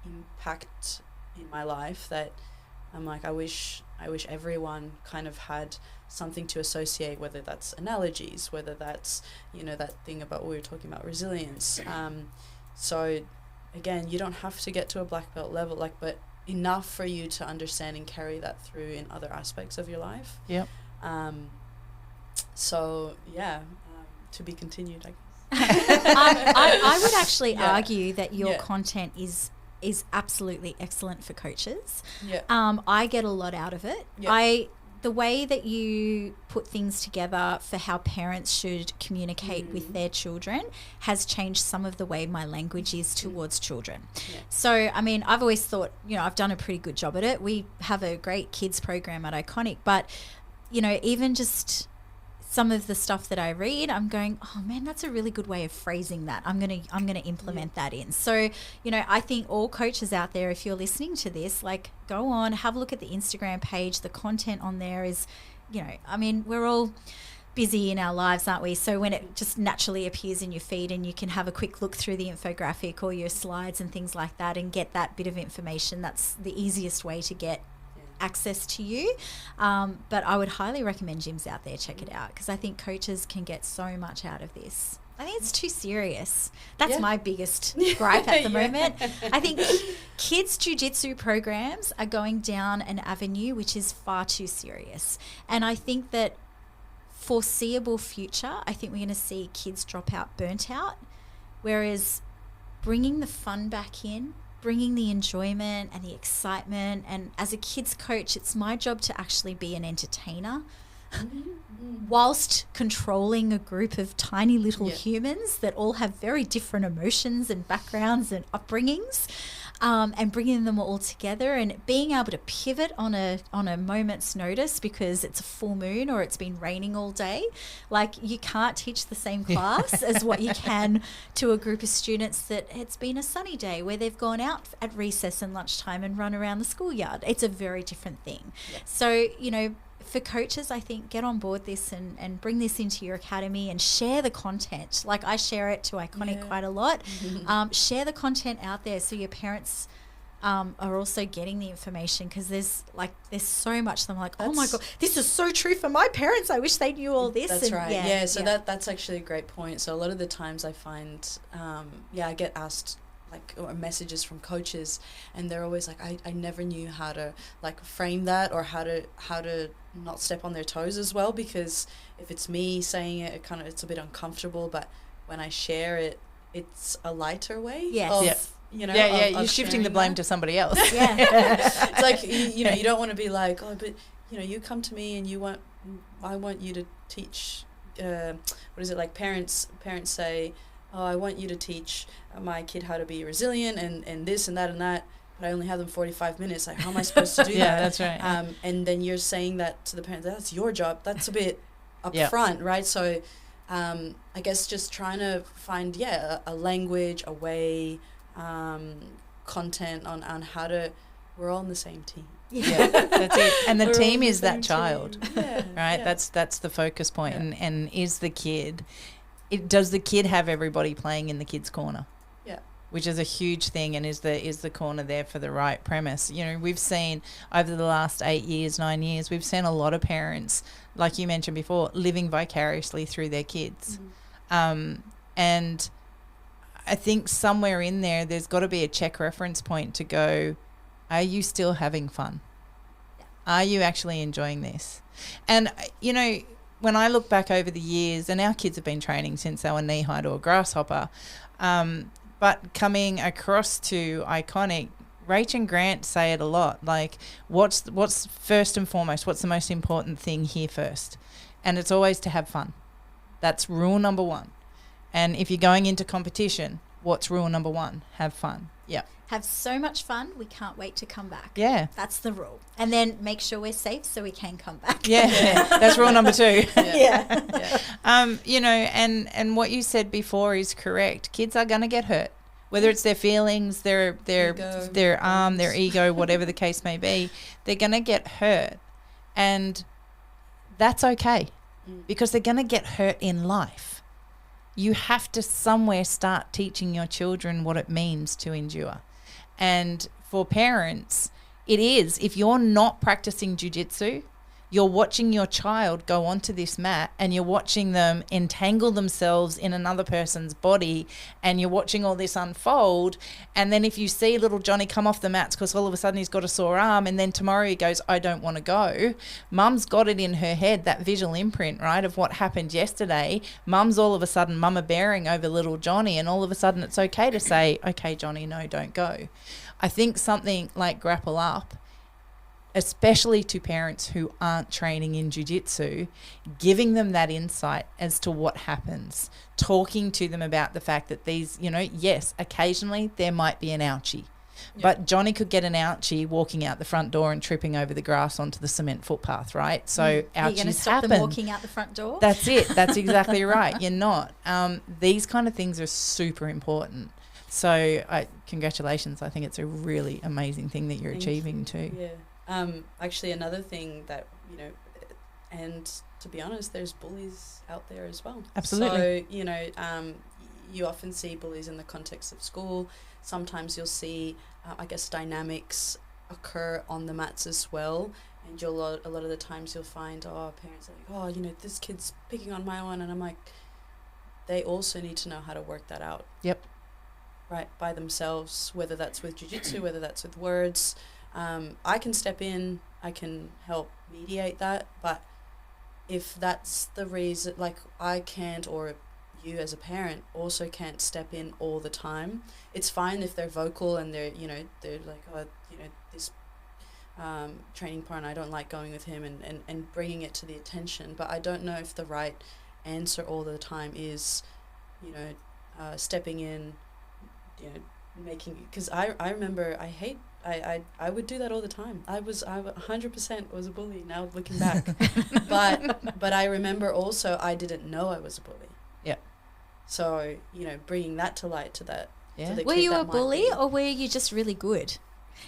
[SPEAKER 3] impact in my life that I'm like, I wish everyone kind of had something to associate, whether that's analogies, whether that's, you know, that thing about what we were talking about, resilience. So again, you don't have to get to a black belt level, like, but enough for you to understand and carry that through in other aspects of your life.
[SPEAKER 1] Yep.
[SPEAKER 3] So yeah, to be continued, I guess.
[SPEAKER 2] I would actually argue that your content is absolutely excellent for coaches.
[SPEAKER 3] Yeah.
[SPEAKER 2] I get a lot out of it.
[SPEAKER 3] Yeah.
[SPEAKER 2] The way that you put things together for how parents should communicate with their children has changed some of the way my language is towards children. Yeah. So, I mean, I've always thought, you know, I've done a pretty good job at it. We have a great kids program at Iconic, but, you know, even just some of the stuff that I read, I'm going, oh man, that's a really good way of phrasing that. I'm gonna implement that in. So, you know, I think all coaches out there, if you're listening to this, like, go on, have a look at the Instagram page. The content on there is, you know, I mean, we're all busy in our lives, aren't we? So when it just naturally appears in your feed and you can have a quick look through the infographic or your slides and things like that and get that bit of information, that's the easiest way to get access to you. But I would highly recommend gyms out there, check it out, because I think coaches can get so much out of this. I think it's too serious. That's my biggest gripe at the moment. I think kids' jiu-jitsu programs are going down an avenue which is far too serious. And I think that foreseeable future, I think we're going to see kids drop out burnt out, whereas bringing the fun back in, bringing the enjoyment and the excitement. And as a kids coach, it's my job to actually be an entertainer whilst controlling a group of tiny little humans that all have very different emotions and backgrounds and upbringings, and bringing them all together and being able to pivot on a moment's notice because it's a full moon or it's been raining all day. Like, you can't teach the same class as what you can to a group of students that it's been a sunny day where they've gone out at recess and lunchtime and run around the schoolyard. It's a very different thing. So, you know, for coaches, I think get on board this and bring this into your academy and share the content. Like, I share it to Iconic quite a lot. Share the content out there so your parents are also getting the information, because there's so much that I'm like, oh my God, this is so true for my parents. I wish they knew all this.
[SPEAKER 3] That's right. So that's actually a great point. So a lot of the times I find, I get asked or messages from coaches, and they're always like, I never knew how to frame that, or how to not step on their toes as well, because if it's me saying it, it's a bit uncomfortable, but when I share it, it's a lighter way you know,
[SPEAKER 1] you're shifting the blame to somebody else.
[SPEAKER 3] It's like, you know, you don't want to be like, oh, but you know, you come to me and I want you to teach, parents say, oh, I want you to teach my kid how to be resilient and this and that, but I only have them 45 minutes. Like, how am I supposed to do that?
[SPEAKER 1] Yeah, that's right.
[SPEAKER 3] And then you're saying that to the parents, that's your job. That's a bit upfront, right? So I guess just trying to find, a language, a way, content on how to, we're all on the same team.
[SPEAKER 1] Yeah, that's it. And the team is that child, right? Yeah. That's the focus point. And is the kid... does the kid have everybody playing in the kid's corner? which is a huge thing, and is the corner there for the right premise. You know, we've seen over the last 8 years, 9 years, we've seen a lot of parents, like you mentioned before, living vicariously through their kids. And I think somewhere in there's got to be a check reference point to go, are you still having fun? Are you actually enjoying this? And, you know, when I look back over the years, and our kids have been training since they were knee-high to a grasshopper, but coming across to Iconic, Rach and Grant say it a lot, like, what's first and foremost, what's the most important thing here first? And it's always to have fun. That's rule number one. And if you're going into competition, what's rule number one? Have fun. Yeah.
[SPEAKER 2] Have so much fun, we can't wait to come back.
[SPEAKER 1] Yeah.
[SPEAKER 2] That's the rule. And then make sure we're safe so we can come back.
[SPEAKER 1] Yeah. That's rule number 2.
[SPEAKER 2] Yeah.
[SPEAKER 1] You know, and what you said before is correct. Kids are going to get hurt, whether it's their feelings, their arm, their ego, whatever the case may be. They're going to get hurt, and that's okay, because they're going to get hurt in life. You have to somewhere start teaching your children what it means to endure. And for parents, it is, if you're not practicing jiu-jitsu, you're watching your child go onto this mat and you're watching them entangle themselves in another person's body, and you're watching all this unfold. And then if you see little Johnny come off the mats because all of a sudden he's got a sore arm, and then tomorrow he goes, I don't want to go. Mum's got it in her head, that visual imprint, right, of what happened yesterday. Mum's all of a sudden mama bearing over little Johnny, and all of a sudden it's okay to say, okay, Johnny, no, don't go. I think something like Grapple Up, especially to parents who aren't training in jiu-jitsu, giving them that insight as to what happens, talking to them about the fact that these, you know, yes, occasionally there might be an ouchie, but Johnny could get an ouchie walking out the front door and tripping over the grass onto the cement footpath, right? So ouchies happen.
[SPEAKER 2] You're going to stop them walking out the front door?
[SPEAKER 1] That's it. That's exactly right. You're not. These kind of things are super important. So congratulations. I think it's a really amazing thing that you're achieving too.
[SPEAKER 3] Yeah. Actually, another thing that, you know, and to be honest, there's bullies out there as well.
[SPEAKER 1] Absolutely.
[SPEAKER 3] So, you know, you often see bullies in the context of school. Sometimes you'll see, I guess, dynamics occur on the mats as well. And a lot of the times you'll find, parents are like, you know, this kid's picking on my one. And I'm like, they also need to know how to work that out.
[SPEAKER 1] Yep.
[SPEAKER 3] Right, by themselves, whether that's with jiu-jitsu, whether that's with words. I can step in, I can help mediate that, but if that's the reason, like, I can't, or you as a parent also can't step in all the time. It's fine if they're vocal and they're, you know, they're like, you know, this training partner, I don't like going with him, and bringing it to the attention, but I don't know if the right answer all the time is, you know, stepping in, you know, making, because I remember I would do that all the time. I 100% was a bully now looking back. but I remember also I didn't know I was a bully.
[SPEAKER 1] Yeah.
[SPEAKER 3] So, you know, bringing that to light to that.
[SPEAKER 1] Yeah.
[SPEAKER 2] Were you a bully or were you just really good?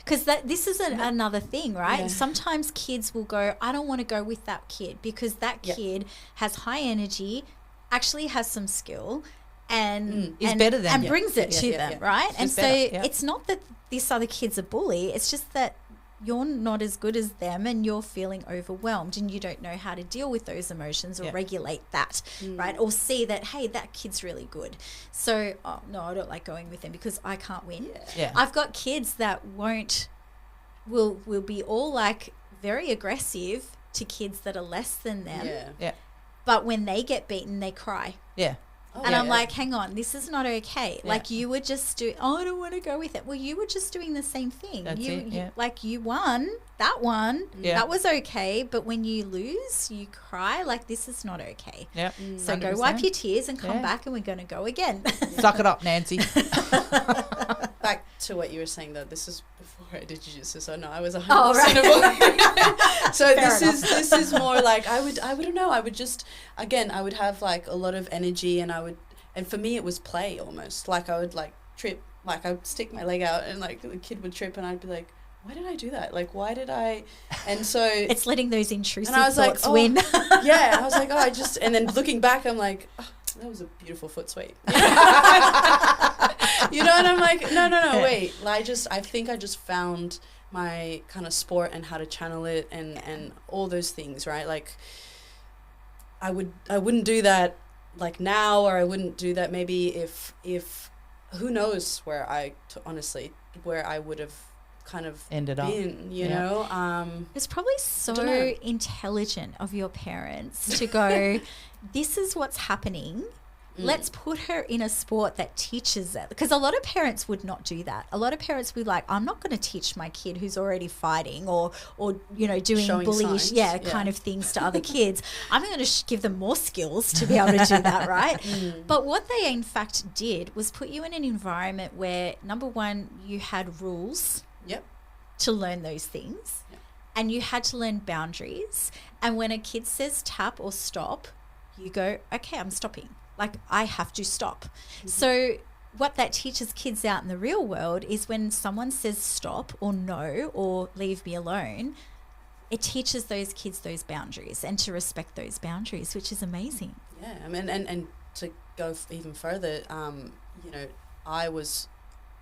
[SPEAKER 2] Because this is another thing, right?
[SPEAKER 3] Yeah.
[SPEAKER 2] Sometimes kids will go, I don't want to go with that kid because that kid has high energy, actually has some skill, and
[SPEAKER 1] is better than
[SPEAKER 2] and brings it to them, right?
[SPEAKER 1] She's
[SPEAKER 2] and so
[SPEAKER 1] better,
[SPEAKER 2] it's not that this other kid's a bully, it's just that you're not as good as them and you're feeling overwhelmed and you don't know how to deal with those emotions or regulate that, right? Or see that, hey, that kid's really good. So, no, I don't like going with them because I can't win.
[SPEAKER 1] Yeah.
[SPEAKER 2] I've got kids that will be all like very aggressive to kids that are less than them.
[SPEAKER 1] Yeah.
[SPEAKER 2] But when they get beaten, they cry.
[SPEAKER 1] Yeah.
[SPEAKER 2] And I'm like, hang on, this is not okay. Yeah. Like you were just I don't want to go with it. Well, you were just doing the same thing.
[SPEAKER 1] That's
[SPEAKER 2] you like you won that one. Yeah. That was okay. But when you lose, you cry. Like this is not okay.
[SPEAKER 1] Yeah.
[SPEAKER 2] So 100%. Go wipe your tears and come back and we're going to go again.
[SPEAKER 1] Suck it up, Nancy.
[SPEAKER 3] Back to what you were saying though, this is before I did jiu-jitsu, so no, I was 100% So this is more like I don't know, I would just, again, I would have like a lot of energy and for me it was play almost, like I would like trip, like I would stick my leg out and like the kid would trip and I'd be like, why did I do that? Like, why did I? And so
[SPEAKER 2] it's letting those intrusive
[SPEAKER 3] thoughts
[SPEAKER 2] like, win.
[SPEAKER 3] Yeah, I was like, and then looking back, I'm like, that was a beautiful foot sweep. You know, and I'm like, no, wait. I think I just found my kind of sport and how to channel it and all those things, right? Like, I wouldn't do that like now, or I wouldn't do that maybe if who knows where honestly where I would have kind of
[SPEAKER 1] ended up,
[SPEAKER 3] you know.
[SPEAKER 2] It's probably so intelligent of your parents to go, this is what's happening. Let's put her in a sport that teaches it. Because a lot of parents would not do that. A lot of parents would be like, I'm not going to teach my kid who's already fighting or you know, doing bullish, kind of things to other kids. I'm going to give them more skills to be able to do that, right? But what they in fact did was put you in an environment where, number one, you had rules to learn those things. And you had to learn boundaries. And when a kid says tap or stop, you go, okay, I'm stopping. Like, I have to stop. So what that teaches kids out in the real world is when someone says stop or no or leave me alone, it teaches those kids those boundaries and to respect those boundaries, which is amazing.
[SPEAKER 3] Yeah, I mean, and to go even further, you know, I was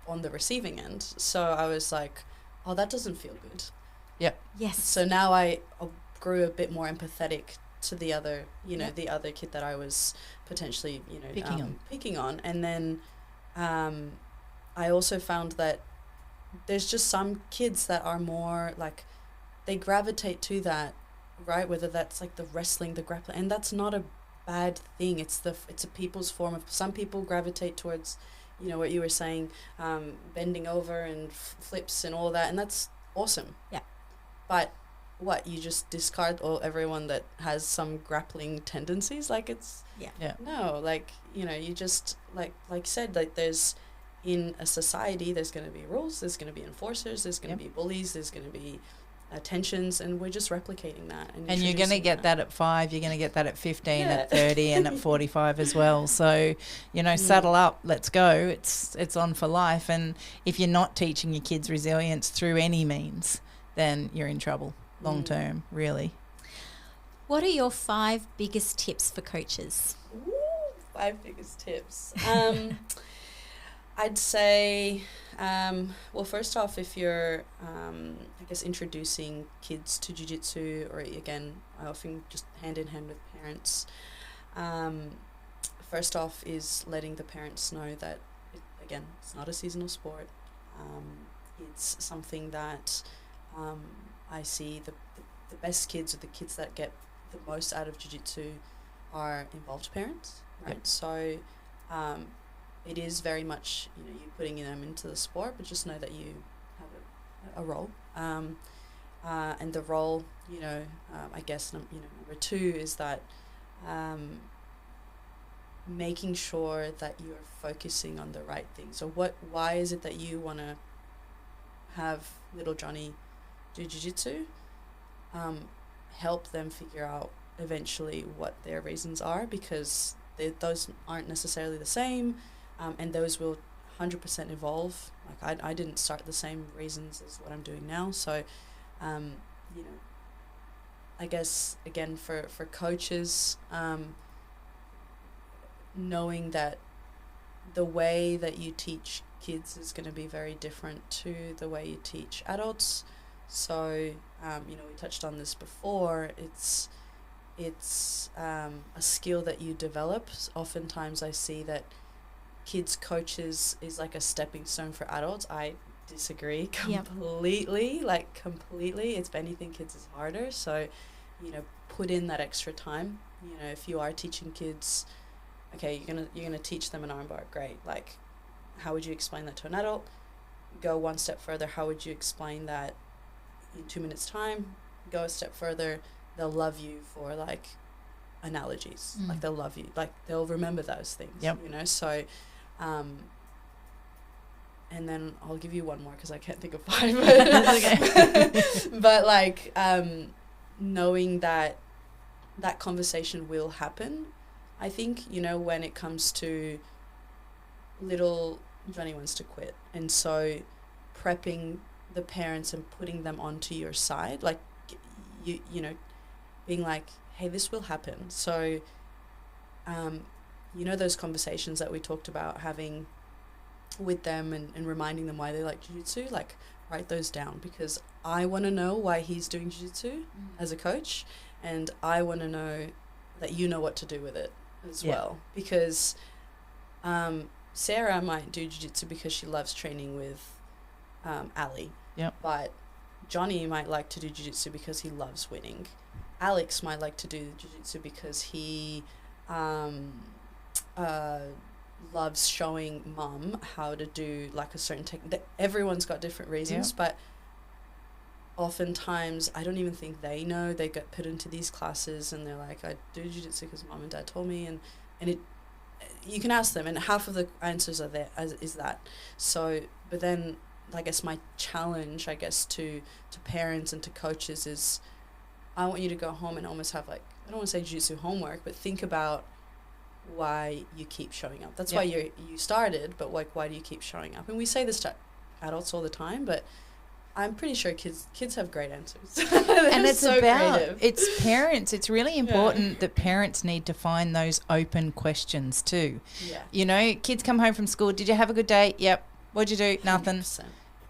[SPEAKER 3] on the receiving end. So I was like, oh, that doesn't feel good.
[SPEAKER 1] Yep.
[SPEAKER 2] Yes.
[SPEAKER 3] So now I grew a bit more empathetic to the other, you know, the other kid that I was potentially, you know, picking on. And then I also found that there's just some kids that are more like, they gravitate to that, right? Whether that's like the wrestling, the grappling, and that's not a bad thing. It's a people's form of, some people gravitate towards, you know, what you were saying, bending over and flips and all that, and that's awesome. Yeah. But what, you just discard everyone that has some grappling tendencies? Like, it's no, like, you know, you just like said, like, there's, in a society, there's going to be rules, there's going to be enforcers, there's going to be bullies, there's going to be tensions, and we're just replicating that. And you're
[SPEAKER 1] going to get that at 5, you're going to get that at 15, at 30, and at 45 as well. So, you know, saddle up, let's go. It's on for life. And if you're not teaching your kids resilience through any means, then you're in trouble long term, really.
[SPEAKER 2] What are your 5 biggest tips for coaches?
[SPEAKER 3] Ooh, 5 biggest tips. I'd say, well, first off, if you're, I guess, introducing kids to jiu-jitsu, or again, I often just hand in hand with parents, first off is letting the parents know that, again, it's not a seasonal sport. It's something that I see the best kids, or the kids that get the most out of jiu-jitsu, are involved parents, right? Yep. So it is very much, you know, you putting them into the sport, but just know that you have a role. And the role, you know, I guess, number 2 is that making sure that you're focusing on the right thing. So why is it that you want to have little Johnny do jiu-jitsu? Help them figure out eventually what their reasons are, because those aren't necessarily the same, and those will 100% evolve. Like, I didn't start the same reasons as what I'm doing now. So, you know, I guess, again, for coaches, knowing that the way that you teach kids is going to be very different to the way you teach adults. So, you know, we touched on this before. It's a skill that you develop. Oftentimes I see that kids coaches is like a stepping stone for adults. I disagree completely. Like, completely. If anything, kids is harder. So, you know, put in that extra time. You know, if you are teaching kids, okay, you're gonna teach them an armbar, great. Like, how would you explain that to an adult? Go one step further. How would you explain that in 2 minutes time? Go a step further. They'll love you for, like, analogies. Like, they'll love you. Like, they'll remember those things. Yep. You know, so, and then I'll give you one more because I can't think of 5. But like, knowing that that conversation will happen. I think, you know, when it comes to little Johnny wants to quit, and so prepping the parents and putting them onto your side, like, you know, being like, hey, this will happen. So, you know, those conversations that we talked about having with them and reminding them why they like jiu-jitsu, like write those down, because I want to know why he's doing jiu-jitsu as a coach, and I want to know that you know what to do with it as well, because Sarah might do jiu-jitsu because she loves training with Ali, but Johnny might like to do jiu-jitsu because he loves winning. Alex might like to do jiu-jitsu because he loves showing mum how to do like a certain technique. Everyone's got different reasons, but oftentimes I don't even think they know. They get put into these classes and they're like, I do jiu-jitsu because mum and dad told me, and it, you can ask them and half of the answers are there is that. So, but then I guess my challenge, I guess, to parents and to coaches is I want you to go home and almost have like, I don't want to say jiu-jitsu homework, but think about why you keep showing up. That's why you started, but like, why do you keep showing up? And we say this to adults all the time, but I'm pretty sure kids have great answers.
[SPEAKER 1] And it's
[SPEAKER 3] so
[SPEAKER 1] about
[SPEAKER 3] creative.
[SPEAKER 1] It's parents. It's really important that parents need to find those open questions too.
[SPEAKER 3] Yeah.
[SPEAKER 1] You know, kids come home from school. Did you have a good day? Yep. What'd you do? Nothing.
[SPEAKER 3] 100%.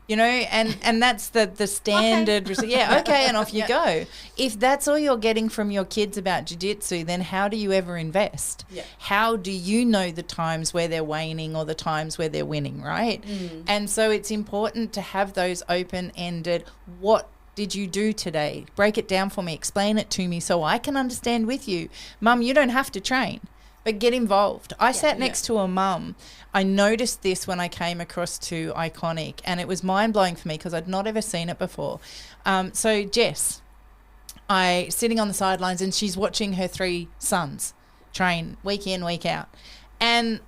[SPEAKER 1] You know, and that's the standard. Okay. And off you go. If that's all you're getting from your kids about jiu-jitsu, then how do you ever invest?
[SPEAKER 3] Yeah.
[SPEAKER 1] How do you know the times where they're waning or the times where they're winning, right? And so it's important to have those open-ended, what did you do today? Break it down for me. Explain it to me so I can understand with you. Mum, you don't have to train, but get involved. I sat next to a mum. I noticed this when I came across to Iconic, and it was mind-blowing for me because I'd not ever seen it before. So Jess, sitting on the sidelines, and she's watching her 3 sons train week in, week out. And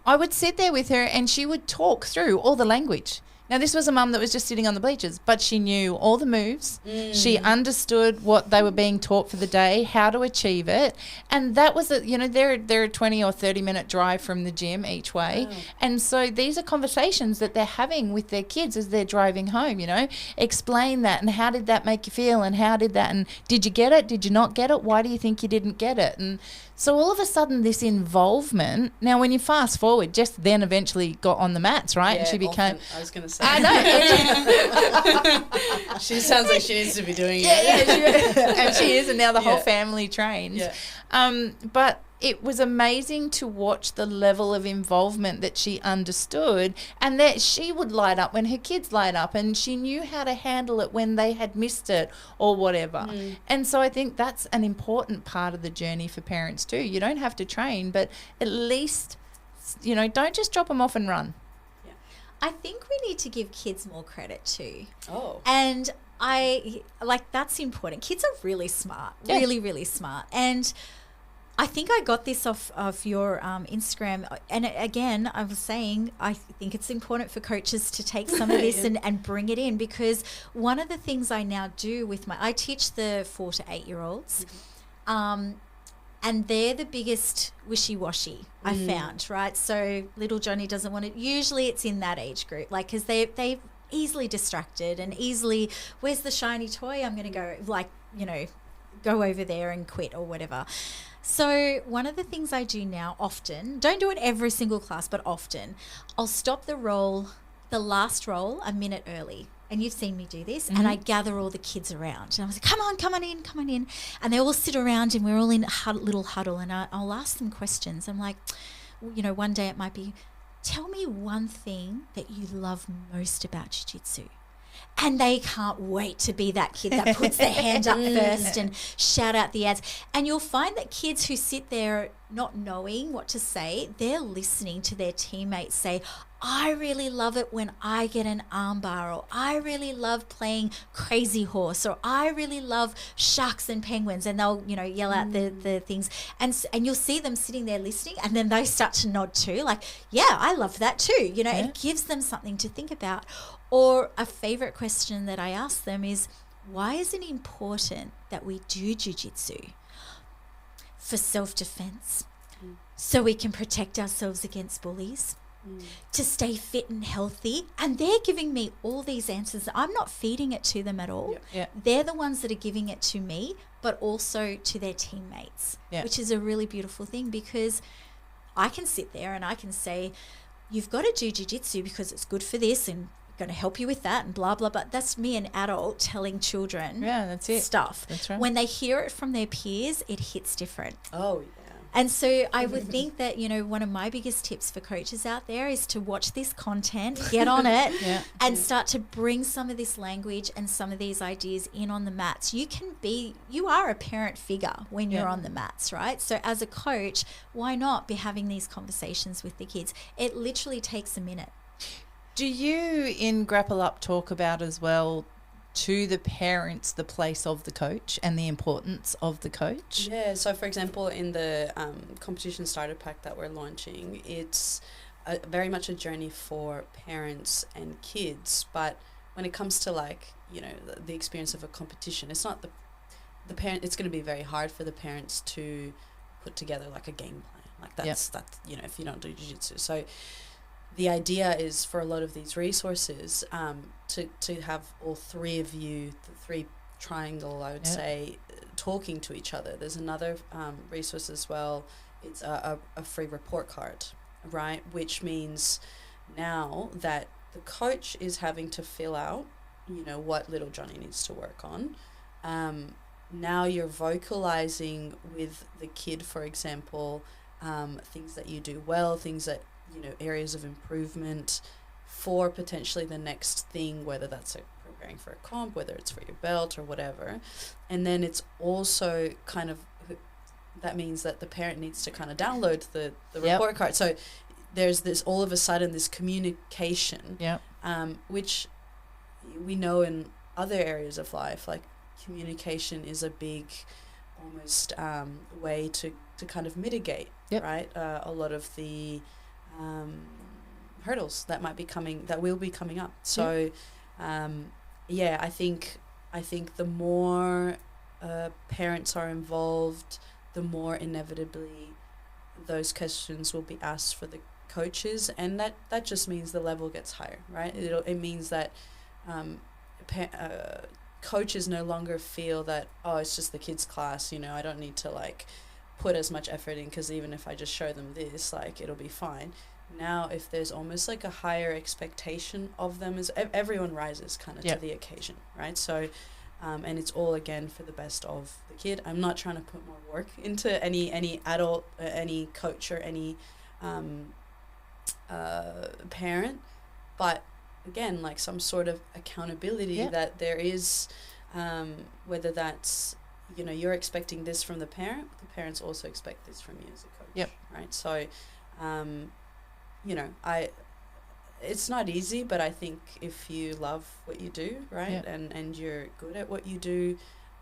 [SPEAKER 1] I would sit there with her and she would talk through all the language. Now, this was a mum that was just sitting on the bleachers, but she knew all the moves. She understood what they were being taught for the day, how to achieve it. And that was, they're a 20 or 30-minute drive from the gym each way. Wow. And so these are conversations that they're having with their kids as they're driving home, Explain that, and how did that make you feel, and how did that, and did you get it? Did you not get it? Why do you think you didn't get it? And so all of a sudden this involvement, now when you fast forward, Jess then eventually got on the mats, right?
[SPEAKER 3] Yeah,
[SPEAKER 1] and she became...
[SPEAKER 3] I was going to say.
[SPEAKER 1] I
[SPEAKER 3] know. She sounds like she needs to be doing it.
[SPEAKER 1] And she is, and now the whole family trains. Yeah. But it was amazing to watch the level of involvement that she understood, and that she would light up when her kids light up, and she knew how to handle it when they had missed it or whatever. And so I think that's an important part of the journey for parents too. You don't have to train, but at least, don't just drop them off and run.
[SPEAKER 2] I think we need to give kids more credit too.
[SPEAKER 3] Oh.
[SPEAKER 2] And that's important. Kids are really smart, really, really smart. And I think I got this off of your Instagram. And again, I was saying, I think it's important for coaches to take some of this and bring it in, because one of the things I now do with I teach the 4 to 8-year-olds. And they're the biggest wishy-washy I found, right? So little Johnny doesn't want it. Usually it's in that age group, because they're easily distracted and easily, where's the shiny toy? I'm going to go, go over there and quit or whatever. So one of the things I do now often, don't do it every single class, but often, I'll stop the last roll a minute early. And you've seen me do this, and I gather all the kids around. And I was like, come on in. And they all sit around, and we're all in a little huddle, and I'll ask them questions. I'm like, one day it might be, tell me one thing that you love most about jiu-jitsu. And they can't wait to be that kid that puts their hand up first and shout out the ads. And you'll find that kids who sit there not knowing what to say, they're listening to their teammates say, I really love it when I get an armbar, or I really love playing Crazy Horse, or I really love sharks and penguins, and they'll yell out the things, and you'll see them sitting there listening, and then they start to nod too, like, yeah, I love that too. It gives them something to think about. Or a favorite question that I ask them is, why is it important that we do jiu-jitsu? For self-defense, so we can protect ourselves against bullies, to stay fit and healthy. And they're giving me all these answers. I'm not feeding it to them at all. They're the ones that are giving it to me, but also to their teammates, which is a really beautiful thing, because I can sit there and I can say, you've got to do jiu-jitsu because it's good for this and going to help you with that and blah, blah, blah. That's me, an adult, telling children
[SPEAKER 1] that's it.
[SPEAKER 2] stuff.
[SPEAKER 1] That's right.
[SPEAKER 2] When they hear it from their peers, it hits different.
[SPEAKER 3] Oh, yeah.
[SPEAKER 2] And so I would think that, one of my biggest tips for coaches out there is to watch this content, get on it, and start to bring some of this language and some of these ideas in on the mats. You are a parent figure when you're on the mats, right? So as a coach, why not be having these conversations with the kids? It literally takes a minute.
[SPEAKER 1] Do you in Grapple Up talk about as well to the parents the place of the coach and the importance of the coach?
[SPEAKER 3] Yeah, so for example, in the competition starter pack that we're launching, it's very much a journey for parents and kids. But when it comes to the experience of a competition, it's not the parent. It's going to be very hard for the parents to put together like a game plan. Like that's if you don't do jiu-jitsu. So the idea is for a lot of these resources to have all three of you, the three triangle, I would say, talking to each other. There's another resource as well. It's a free report card, right? Which means now that the coach is having to fill out, what little Johnny needs to work on. Now you're vocalizing with the kid, for example, things that you do well, things that areas of improvement for potentially the next thing, whether that's preparing for a comp, whether it's for your belt or whatever. And then it's also kind of, that means that the parent needs to kind of download the report card. So there's this, all of a sudden, this communication, which we know in other areas of life, like communication is a big almost way to kind of mitigate, right? A lot of the hurdles that will be coming up. So I think the more parents are involved, the more inevitably those questions will be asked for the coaches, and that just means the level gets higher, right? It means that coaches no longer feel that, it's just the kids' class, I don't need to put as much effort in, because even if I just show them this, it'll be fine. Now, if there's almost a higher expectation of them, as everyone rises kind of to the occasion, right? So, and it's all again for the best of the kid. I'm not trying to put more work into any adult, any coach, or any parent, but again, some sort of accountability that there is, whether that's you're expecting this from the parents also expect this from you as a coach, right? So it's not easy, but I think if you love what you do, right, and you're good at what you do,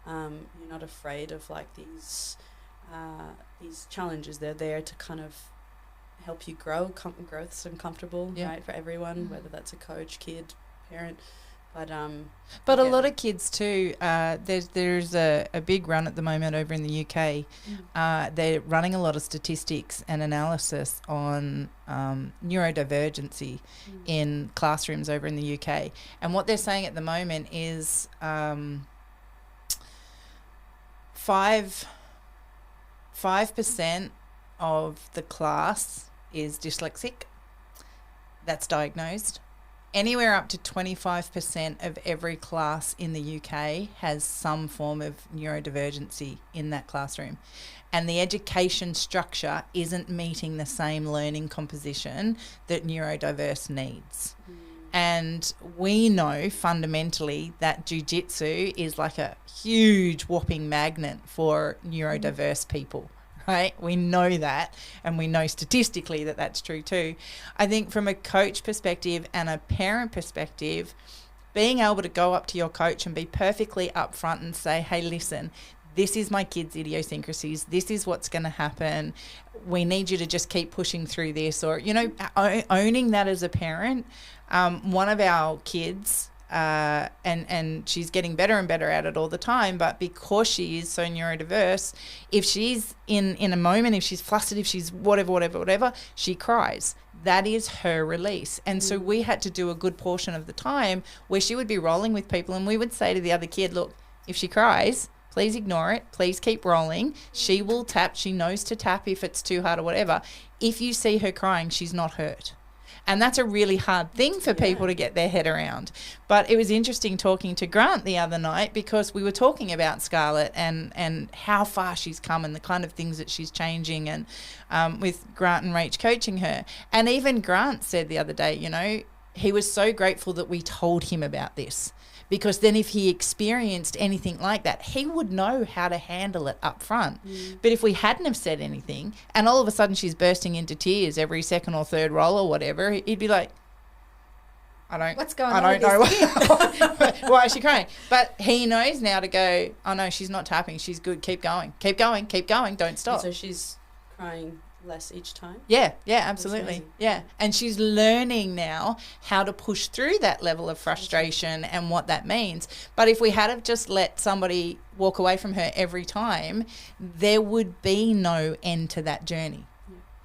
[SPEAKER 3] you're not afraid of these challenges. They're there to kind of help you grow. Growth's uncomfortable, right, for everyone, whether that's a coach, kid, parent. But
[SPEAKER 1] a lot of kids too, there's a big run at the moment over in the UK. They're running a lot of statistics and analysis on neurodivergency in classrooms over in the UK. And what they're saying at the moment is 5% of the class is dyslexic. That's diagnosed. Anywhere up to 25% of every class in the UK has some form of neurodivergency in that classroom. And the education structure isn't meeting the same learning composition that neurodiverse needs. And we know fundamentally that jiu-jitsu is a huge whopping magnet for neurodiverse people. Right? We know that, and we know statistically that that's true too. I think from a coach perspective and a parent perspective, being able to go up to your coach and be perfectly upfront and say, hey, listen, this is my kid's idiosyncrasies. This is what's going to happen. We need you to just keep pushing through this, or, owning that as a parent. One of our kids, and she's getting better and better at it all the time, but because she is so neurodiverse, if she's in a moment, if she's flustered, if she's whatever, she cries. That is her release. And so we had to do a good portion of the time where she would be rolling with people, and we would say to the other kid, look, if she cries, please ignore it, please keep rolling. She will tap, she knows to tap if it's too hard or whatever. If you see her crying, she's not hurt. And that's a really hard thing for people to get their head around. But it was interesting talking to Grant the other night because we were talking about Scarlett and how far she's come and the kind of things that she's changing, and with Grant and Rach coaching her. And even Grant said the other day, you know, he was so grateful that we told him about this, because then if he experienced anything like that, he would know how to handle it up front. But if we hadn't have said anything and all of a sudden she's bursting into tears every second or third roll or whatever, he'd be like,
[SPEAKER 2] what's going on?
[SPEAKER 1] I don't know. Why is she crying? But he knows now to go, oh no, she's not tapping. She's good. Keep going. Keep going. Keep going. Don't stop.
[SPEAKER 3] So she's crying less each time?
[SPEAKER 1] Yeah, absolutely. Yeah. And she's learning now how to push through that level of frustration and what that means. But if we had have just let somebody walk away from her every time, there would be no end to that journey.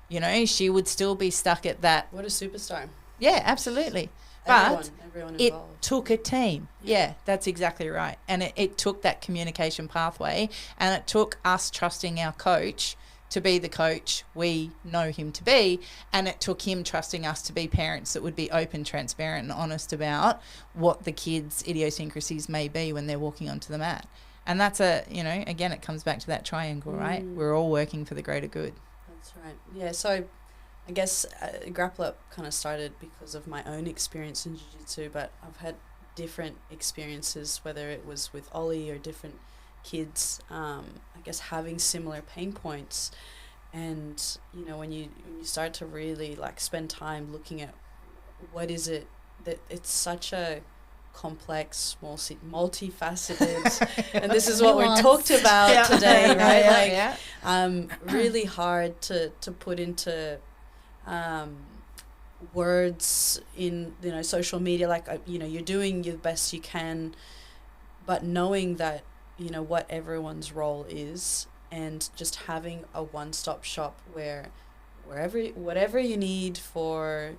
[SPEAKER 1] You know, she would still be stuck at that.
[SPEAKER 3] What a superstar.
[SPEAKER 1] Yeah, absolutely. But
[SPEAKER 3] everyone
[SPEAKER 1] it
[SPEAKER 3] involved.
[SPEAKER 1] took a team. Yeah, that's exactly right. And it took that communication pathway, and it took us trusting our coach to be the coach we know him to be, and it took him trusting us to be parents that would be open, transparent and honest about what the kids' idiosyncrasies may be when they're walking onto the mat. And that's again, it comes back to that triangle, right? We're all working for the greater good.
[SPEAKER 3] That's right. Yeah, so I guess Grapple Up kind of started because of my own experience in Jiu-Jitsu, but I've had different experiences, whether it was with Ollie or different kids, I guess having similar pain points. And, you know, when you start to really like spend time looking at what is it that it's such a complex, multifaceted, and this is what we're talked about today, right? Really hard to put into words in, you know, social media, like, you know, you're doing your best you can, but knowing that, you know, what everyone's role is, and just having a one-stop shop where whatever you need for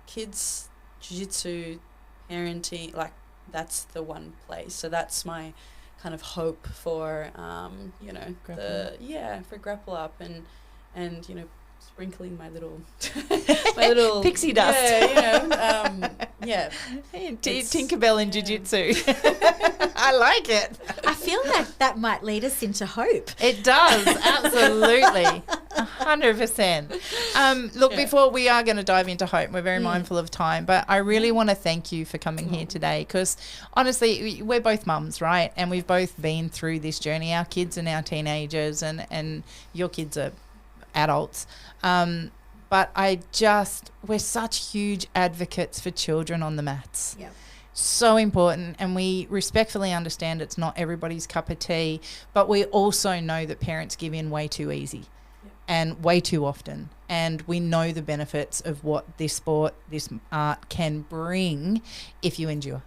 [SPEAKER 3] kids, jiu-jitsu, parenting, like, that's the one place. So that's my kind of hope for you know, for Grapple Up, and you know, sprinkling my little
[SPEAKER 1] pixie dust. Tinkerbell in jiu-jitsu. I like it.
[SPEAKER 2] I feel like that might lead us into hope.
[SPEAKER 1] It does, absolutely. 100%. Look, before we are going to dive into hope, we're very mindful of time, but I really want to thank you for coming here today, because honestly, we're both mums, right? And we've both been through this journey. Our kids are now teenagers, and your kids are adults. But we're such huge advocates for children on the mats.
[SPEAKER 2] Yep.
[SPEAKER 1] So important, and we respectfully understand it's not everybody's cup of tea, but we also know that parents give in way too easy and way too often, and we know the benefits of what this sport, this art can bring if you endure.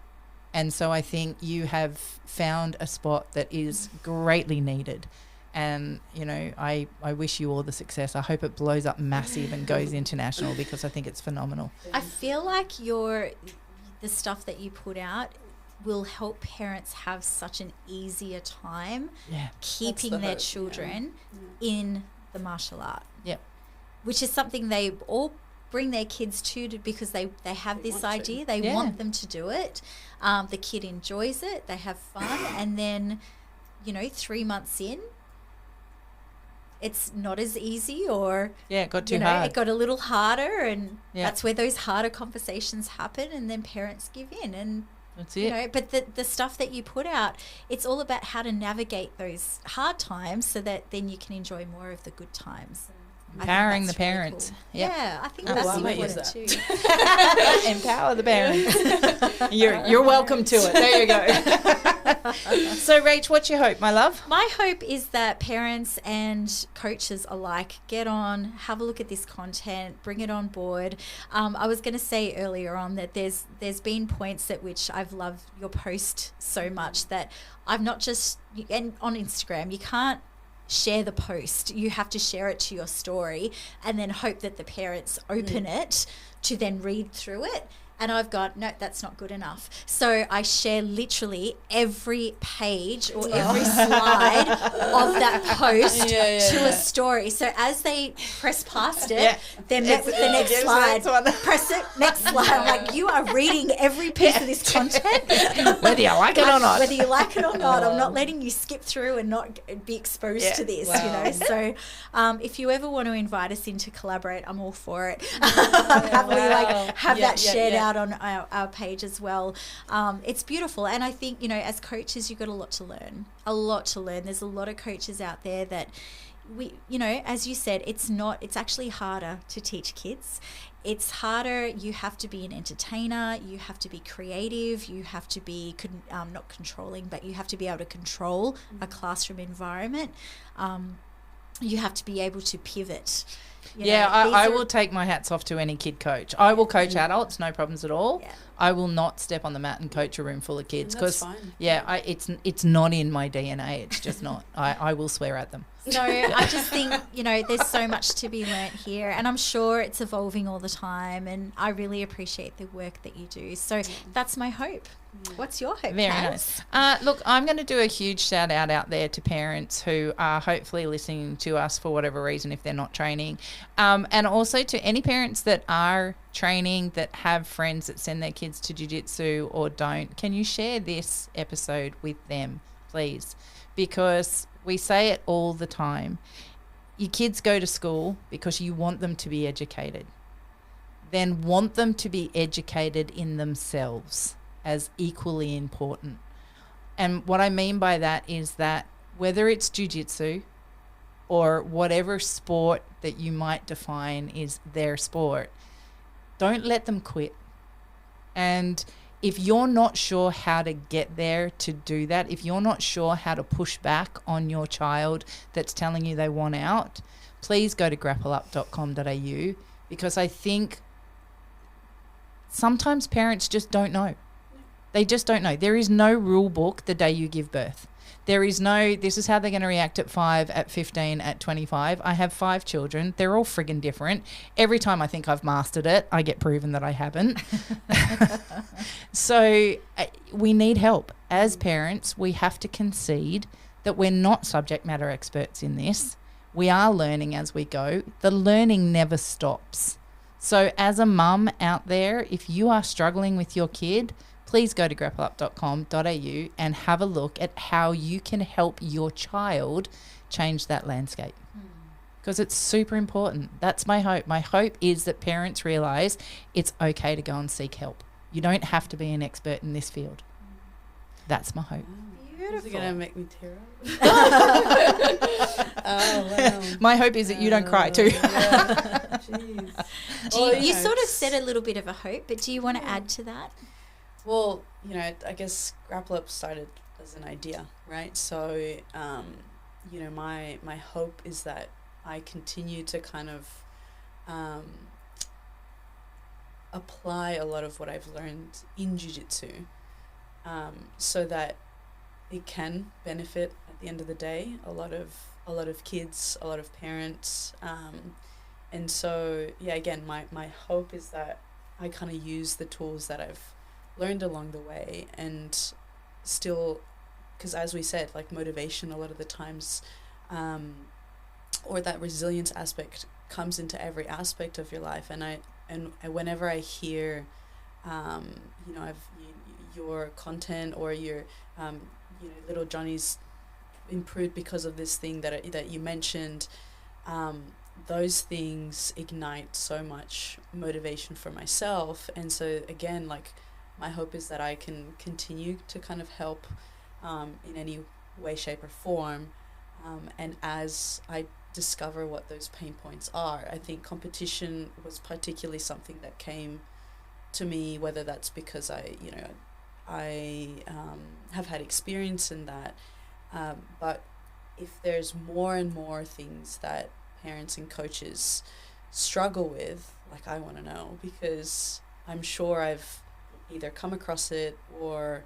[SPEAKER 1] And so I think you have found a spot that is greatly needed. And, you know, I wish you all the success. I hope it blows up massive and goes international, because I think it's phenomenal.
[SPEAKER 2] I feel like the stuff that you put out will help parents have such an easier time keeping their children in the martial art.
[SPEAKER 1] Yep.
[SPEAKER 2] Which is something they all bring their kids to because they have this idea. They want them to do it. The kid enjoys it. They have fun. And then, you know, 3 months in, it's not as easy, or
[SPEAKER 1] it got too hard.
[SPEAKER 2] It got a little harder, and that's where those harder conversations happen, and then parents give in, and
[SPEAKER 1] that's it.
[SPEAKER 2] You know, but the stuff that you put out, it's all about how to navigate those hard times so that then you can enjoy more of the good times.
[SPEAKER 1] Empowering the parents.
[SPEAKER 2] Really cool. Yeah, I think that's important too.
[SPEAKER 1] Empower the parents. You're welcome to it. There you go. So, Rach, what's your hope, my love?
[SPEAKER 2] My hope is that parents and coaches alike get on, have a look at this content, bring it on board. I was going to say earlier on that there's been points at which I've loved your post so much that I've not just, and on Instagram, you can't share the post. You have to share it to your story and then hope that the parents open it to then read through it. And I've got, no, that's not good enough. So I share literally every page or every slide of that post to a story. So as they press past it, they're met with the next slide. Press it, next slide. I'm like, you are reading every piece of this content.
[SPEAKER 1] Whether you like it or not.
[SPEAKER 2] Whether you like it or not. I'm not letting you skip through and not be exposed to this, you know. So if you ever want to invite us in to collaborate, I'm all for it. Happily have that shared out on our page as well. It's beautiful. And I think, you know, as coaches, you've got a lot to learn. There's a lot of coaches out there that we, you know, as you said, it's actually harder to teach kids. It's harder. You have to be an entertainer. You have to be creative. You have to be not controlling, but you have to be able to control a classroom environment. You have to be able to pivot.
[SPEAKER 1] I will take my hats off to any kid coach. I will coach adults, no problems at all. Yeah. I will not step on the mat and coach a room full of kids because, it's not in my DNA. It's just not. I will swear at them.
[SPEAKER 2] So I just think, you know, there's so much to be learnt here, and I'm sure it's evolving all the time, and I really appreciate the work that you do. So that's my hope. What's your hope,
[SPEAKER 1] Very
[SPEAKER 2] Kaz?
[SPEAKER 1] nice. Look, I'm going to do a huge shout out there to parents who are hopefully listening to us for whatever reason if they're not training, and also to any parents that are training that have friends that send their kids to jiu-jitsu or don't. Can you share this episode with them, please? Because we say it all the time. Your kids go to school because you want them to be educated. Then want them to be educated in themselves as equally important. And what I mean by that is that whether it's jiu-jitsu or whatever sport that you might define is their sport, don't let them quit. And if you're not sure how to get there to do that, if you're not sure how to push back on your child that's telling you they want out, please go to grappleup.com.au, because I think sometimes parents just don't know. They just don't know. There is no rule book the day you give birth. There is no, this is how they're going to react at 5, at 15, at 25. I have 5 children. They're all friggin' different. Every time I think I've mastered it, I get proven that I haven't. So we need help. As parents, we have to concede that we're not subject matter experts in this. We are learning as we go. The learning never stops. So as a mum out there, if you are struggling with your kid, please go to grappleup.com.au and have a look at how you can help your child change that landscape. Because it's super important. That's my hope. My hope is that parents realise it's okay to go and seek help. You don't have to be an expert in this field. That's my hope.
[SPEAKER 3] Beautiful. Is it going to make me tear up?
[SPEAKER 1] Wow. My hope is that you don't cry too.
[SPEAKER 2] Jeez. You sort of said a little bit of a hope, but do you want to add to that?
[SPEAKER 3] Well, you know, I guess Grapple Up started as an idea, right? So, you know, my hope is that I continue to kind of apply a lot of what I've learned in jiu-jitsu, so that it can benefit at the end of the day a lot of kids, a lot of parents, and so again, my hope is that I kind of use the tools that I've learned along the way, and still, because as we said, like motivation a lot of the times, or that resilience aspect comes into every aspect of your life, and whenever I hear you know, your content or your you know, little Johnny's improved because of this thing that you mentioned, those things ignite so much motivation for myself. And so again, like, my hope is that I can continue to kind of help in any way, shape or form, and as I discover what those pain points are, I think competition was particularly something that came to me, whether that's because I have had experience in that, but if there's more and more things that parents and coaches struggle with, like, I want to know, because I'm sure I've either come across it or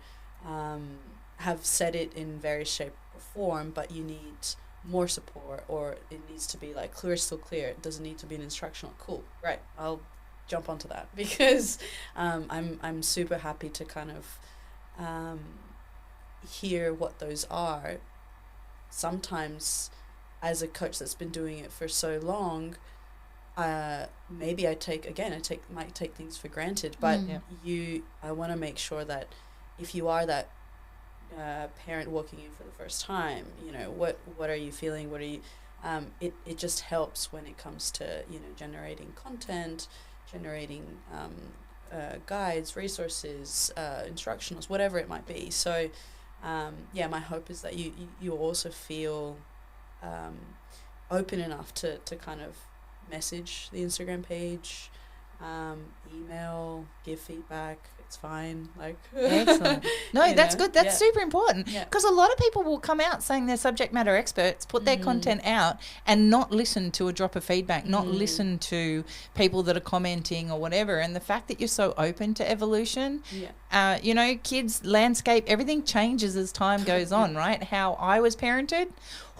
[SPEAKER 3] have said it in various shape or form, but you need more support, or it needs to be like clear, still clear. It doesn't need to be an instructional. Cool, right? I'll jump onto that because I'm super happy to kind of hear what those are. Sometimes as a coach that's been doing it for so long, maybe I might take things for granted, but I want to make sure that if you are that parent walking in for the first time, you know, what are you feeling? What are you, it just helps when it comes to, you know, generating content, generating guides, resources, instructionals, whatever it might be. So, my hope is that you also feel open enough to kind of message the Instagram page, email, give feedback. It's fine. Like,
[SPEAKER 1] excellent. No, that's good. That's super important
[SPEAKER 3] Yeah.
[SPEAKER 1] because a lot of people will come out saying they're subject matter experts, put their content out and not listen to a drop of feedback, not listen to people that are commenting or whatever. And the fact that you're so open to evolution, you know, kids, landscape, everything changes as time goes on, right? How I was parented,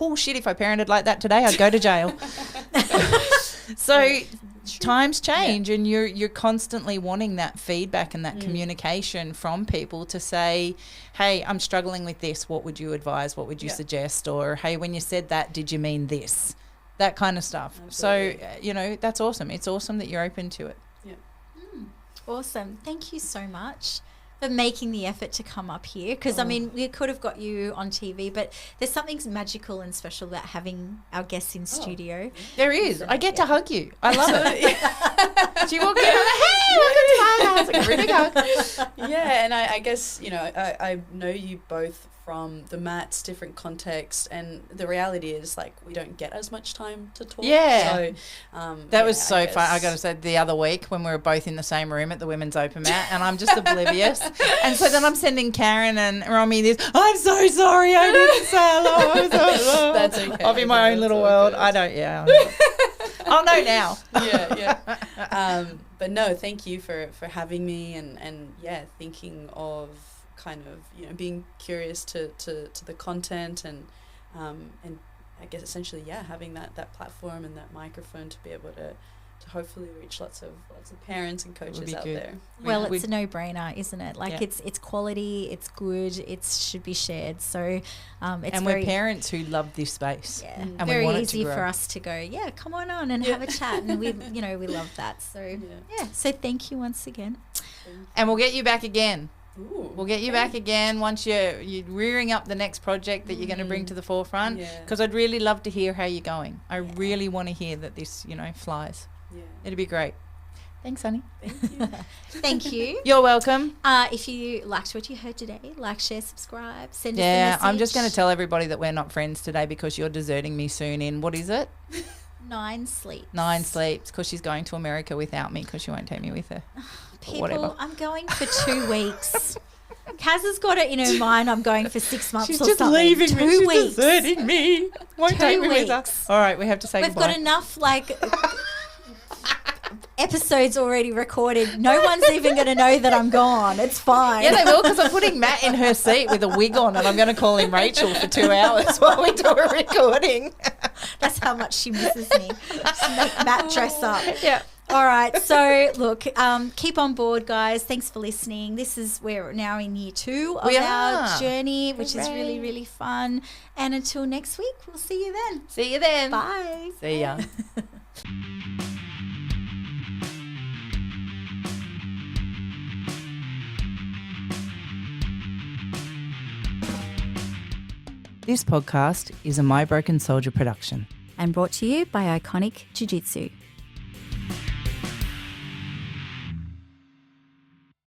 [SPEAKER 1] oh shit, if I parented like that today, I'd go to jail. So times change and you're constantly wanting that feedback and that communication from people to say, hey, I'm struggling with this. What would you advise? What would you suggest? Or, hey, when you said that, did you mean this? That kind of stuff. Absolutely. So, you know, that's awesome. It's awesome that you're open to it.
[SPEAKER 3] Yeah.
[SPEAKER 2] Awesome. Thank you so much for making the effort to come up here because, I mean, we could have got you on TV, but there's something magical and special about having our guests in studio.
[SPEAKER 1] There is. I get to hug you. I love it. She walked in and I'm like, hey, welcome to my house. Like a really hug.
[SPEAKER 3] Yeah, and I guess, you know, I know you both from the mats, different contexts, and the reality is, like, we don't get as much time to talk.
[SPEAKER 1] Yeah.
[SPEAKER 3] So,
[SPEAKER 1] that was so fun. I got to say, the other week when we were both in the same room at the women's open mat, and I'm just oblivious. And so then I'm sending Karen and Romi this, I'm so sorry I didn't say hello.
[SPEAKER 3] That's okay.
[SPEAKER 1] I'll be my own little world. Good. I don't, I'll know now.
[SPEAKER 3] But no, thank you for having me and thinking of kind of, you know, being curious to the content and I guess essentially having that platform and that microphone to be able to hopefully reach lots of parents and coaches out there.
[SPEAKER 2] Well, it's a no-brainer, isn't it? Like it's quality, it's good, it should be shared. So it's
[SPEAKER 1] and we're parents who love this space.
[SPEAKER 2] Yeah,
[SPEAKER 1] and
[SPEAKER 2] very
[SPEAKER 1] we want
[SPEAKER 2] easy
[SPEAKER 1] it to grow.
[SPEAKER 2] for us to go, come on and have a chat, and we love that. So so thank you once again,
[SPEAKER 1] and we'll get you back again.
[SPEAKER 3] Ooh,
[SPEAKER 1] we'll get you back again once you're rearing up the next project that you're going to bring to the forefront, because I'd really love to hear how you're going. I really want to hear that this, you know, flies. It'd be great. Thanks, honey.
[SPEAKER 3] Thank you.
[SPEAKER 2] Thank you.
[SPEAKER 1] You're welcome.
[SPEAKER 2] If you liked what you heard today, like, share, subscribe, send us a message.
[SPEAKER 1] I'm just going to tell everybody that we're not friends today because you're deserting me soon in, what is it?
[SPEAKER 2] 9 sleeps.
[SPEAKER 1] 9 sleeps, because she's going to America without me because she won't take me with her.
[SPEAKER 2] People, I'm going for 2 weeks. Kaz has got it in her mind I'm going for 6 months
[SPEAKER 1] she's
[SPEAKER 2] or
[SPEAKER 1] just
[SPEAKER 2] something.
[SPEAKER 1] leaving
[SPEAKER 2] 2
[SPEAKER 1] me. She's
[SPEAKER 2] weeks.
[SPEAKER 1] deserting me. Won't take me with her. All right, we have to say
[SPEAKER 2] We've
[SPEAKER 1] goodbye.
[SPEAKER 2] got enough, like, episodes already recorded. No one's even going to know that I'm gone. It's fine.
[SPEAKER 1] Yeah, they will, because I'm putting Matt in her seat with a wig on and I'm going to call him Rachel for 2 hours while we do a recording.
[SPEAKER 2] That's how much she misses me. Just make Matt dress up.
[SPEAKER 1] Yeah.
[SPEAKER 2] All right. So, look, keep on board, guys. Thanks for listening. We're now in year 2 of our journey, which is really, really fun. And until next week, we'll see you then.
[SPEAKER 1] See you then.
[SPEAKER 2] Bye.
[SPEAKER 1] See ya. This podcast is a My Broken Soldier production.
[SPEAKER 2] And brought to you by Iconic Jiu-Jitsu.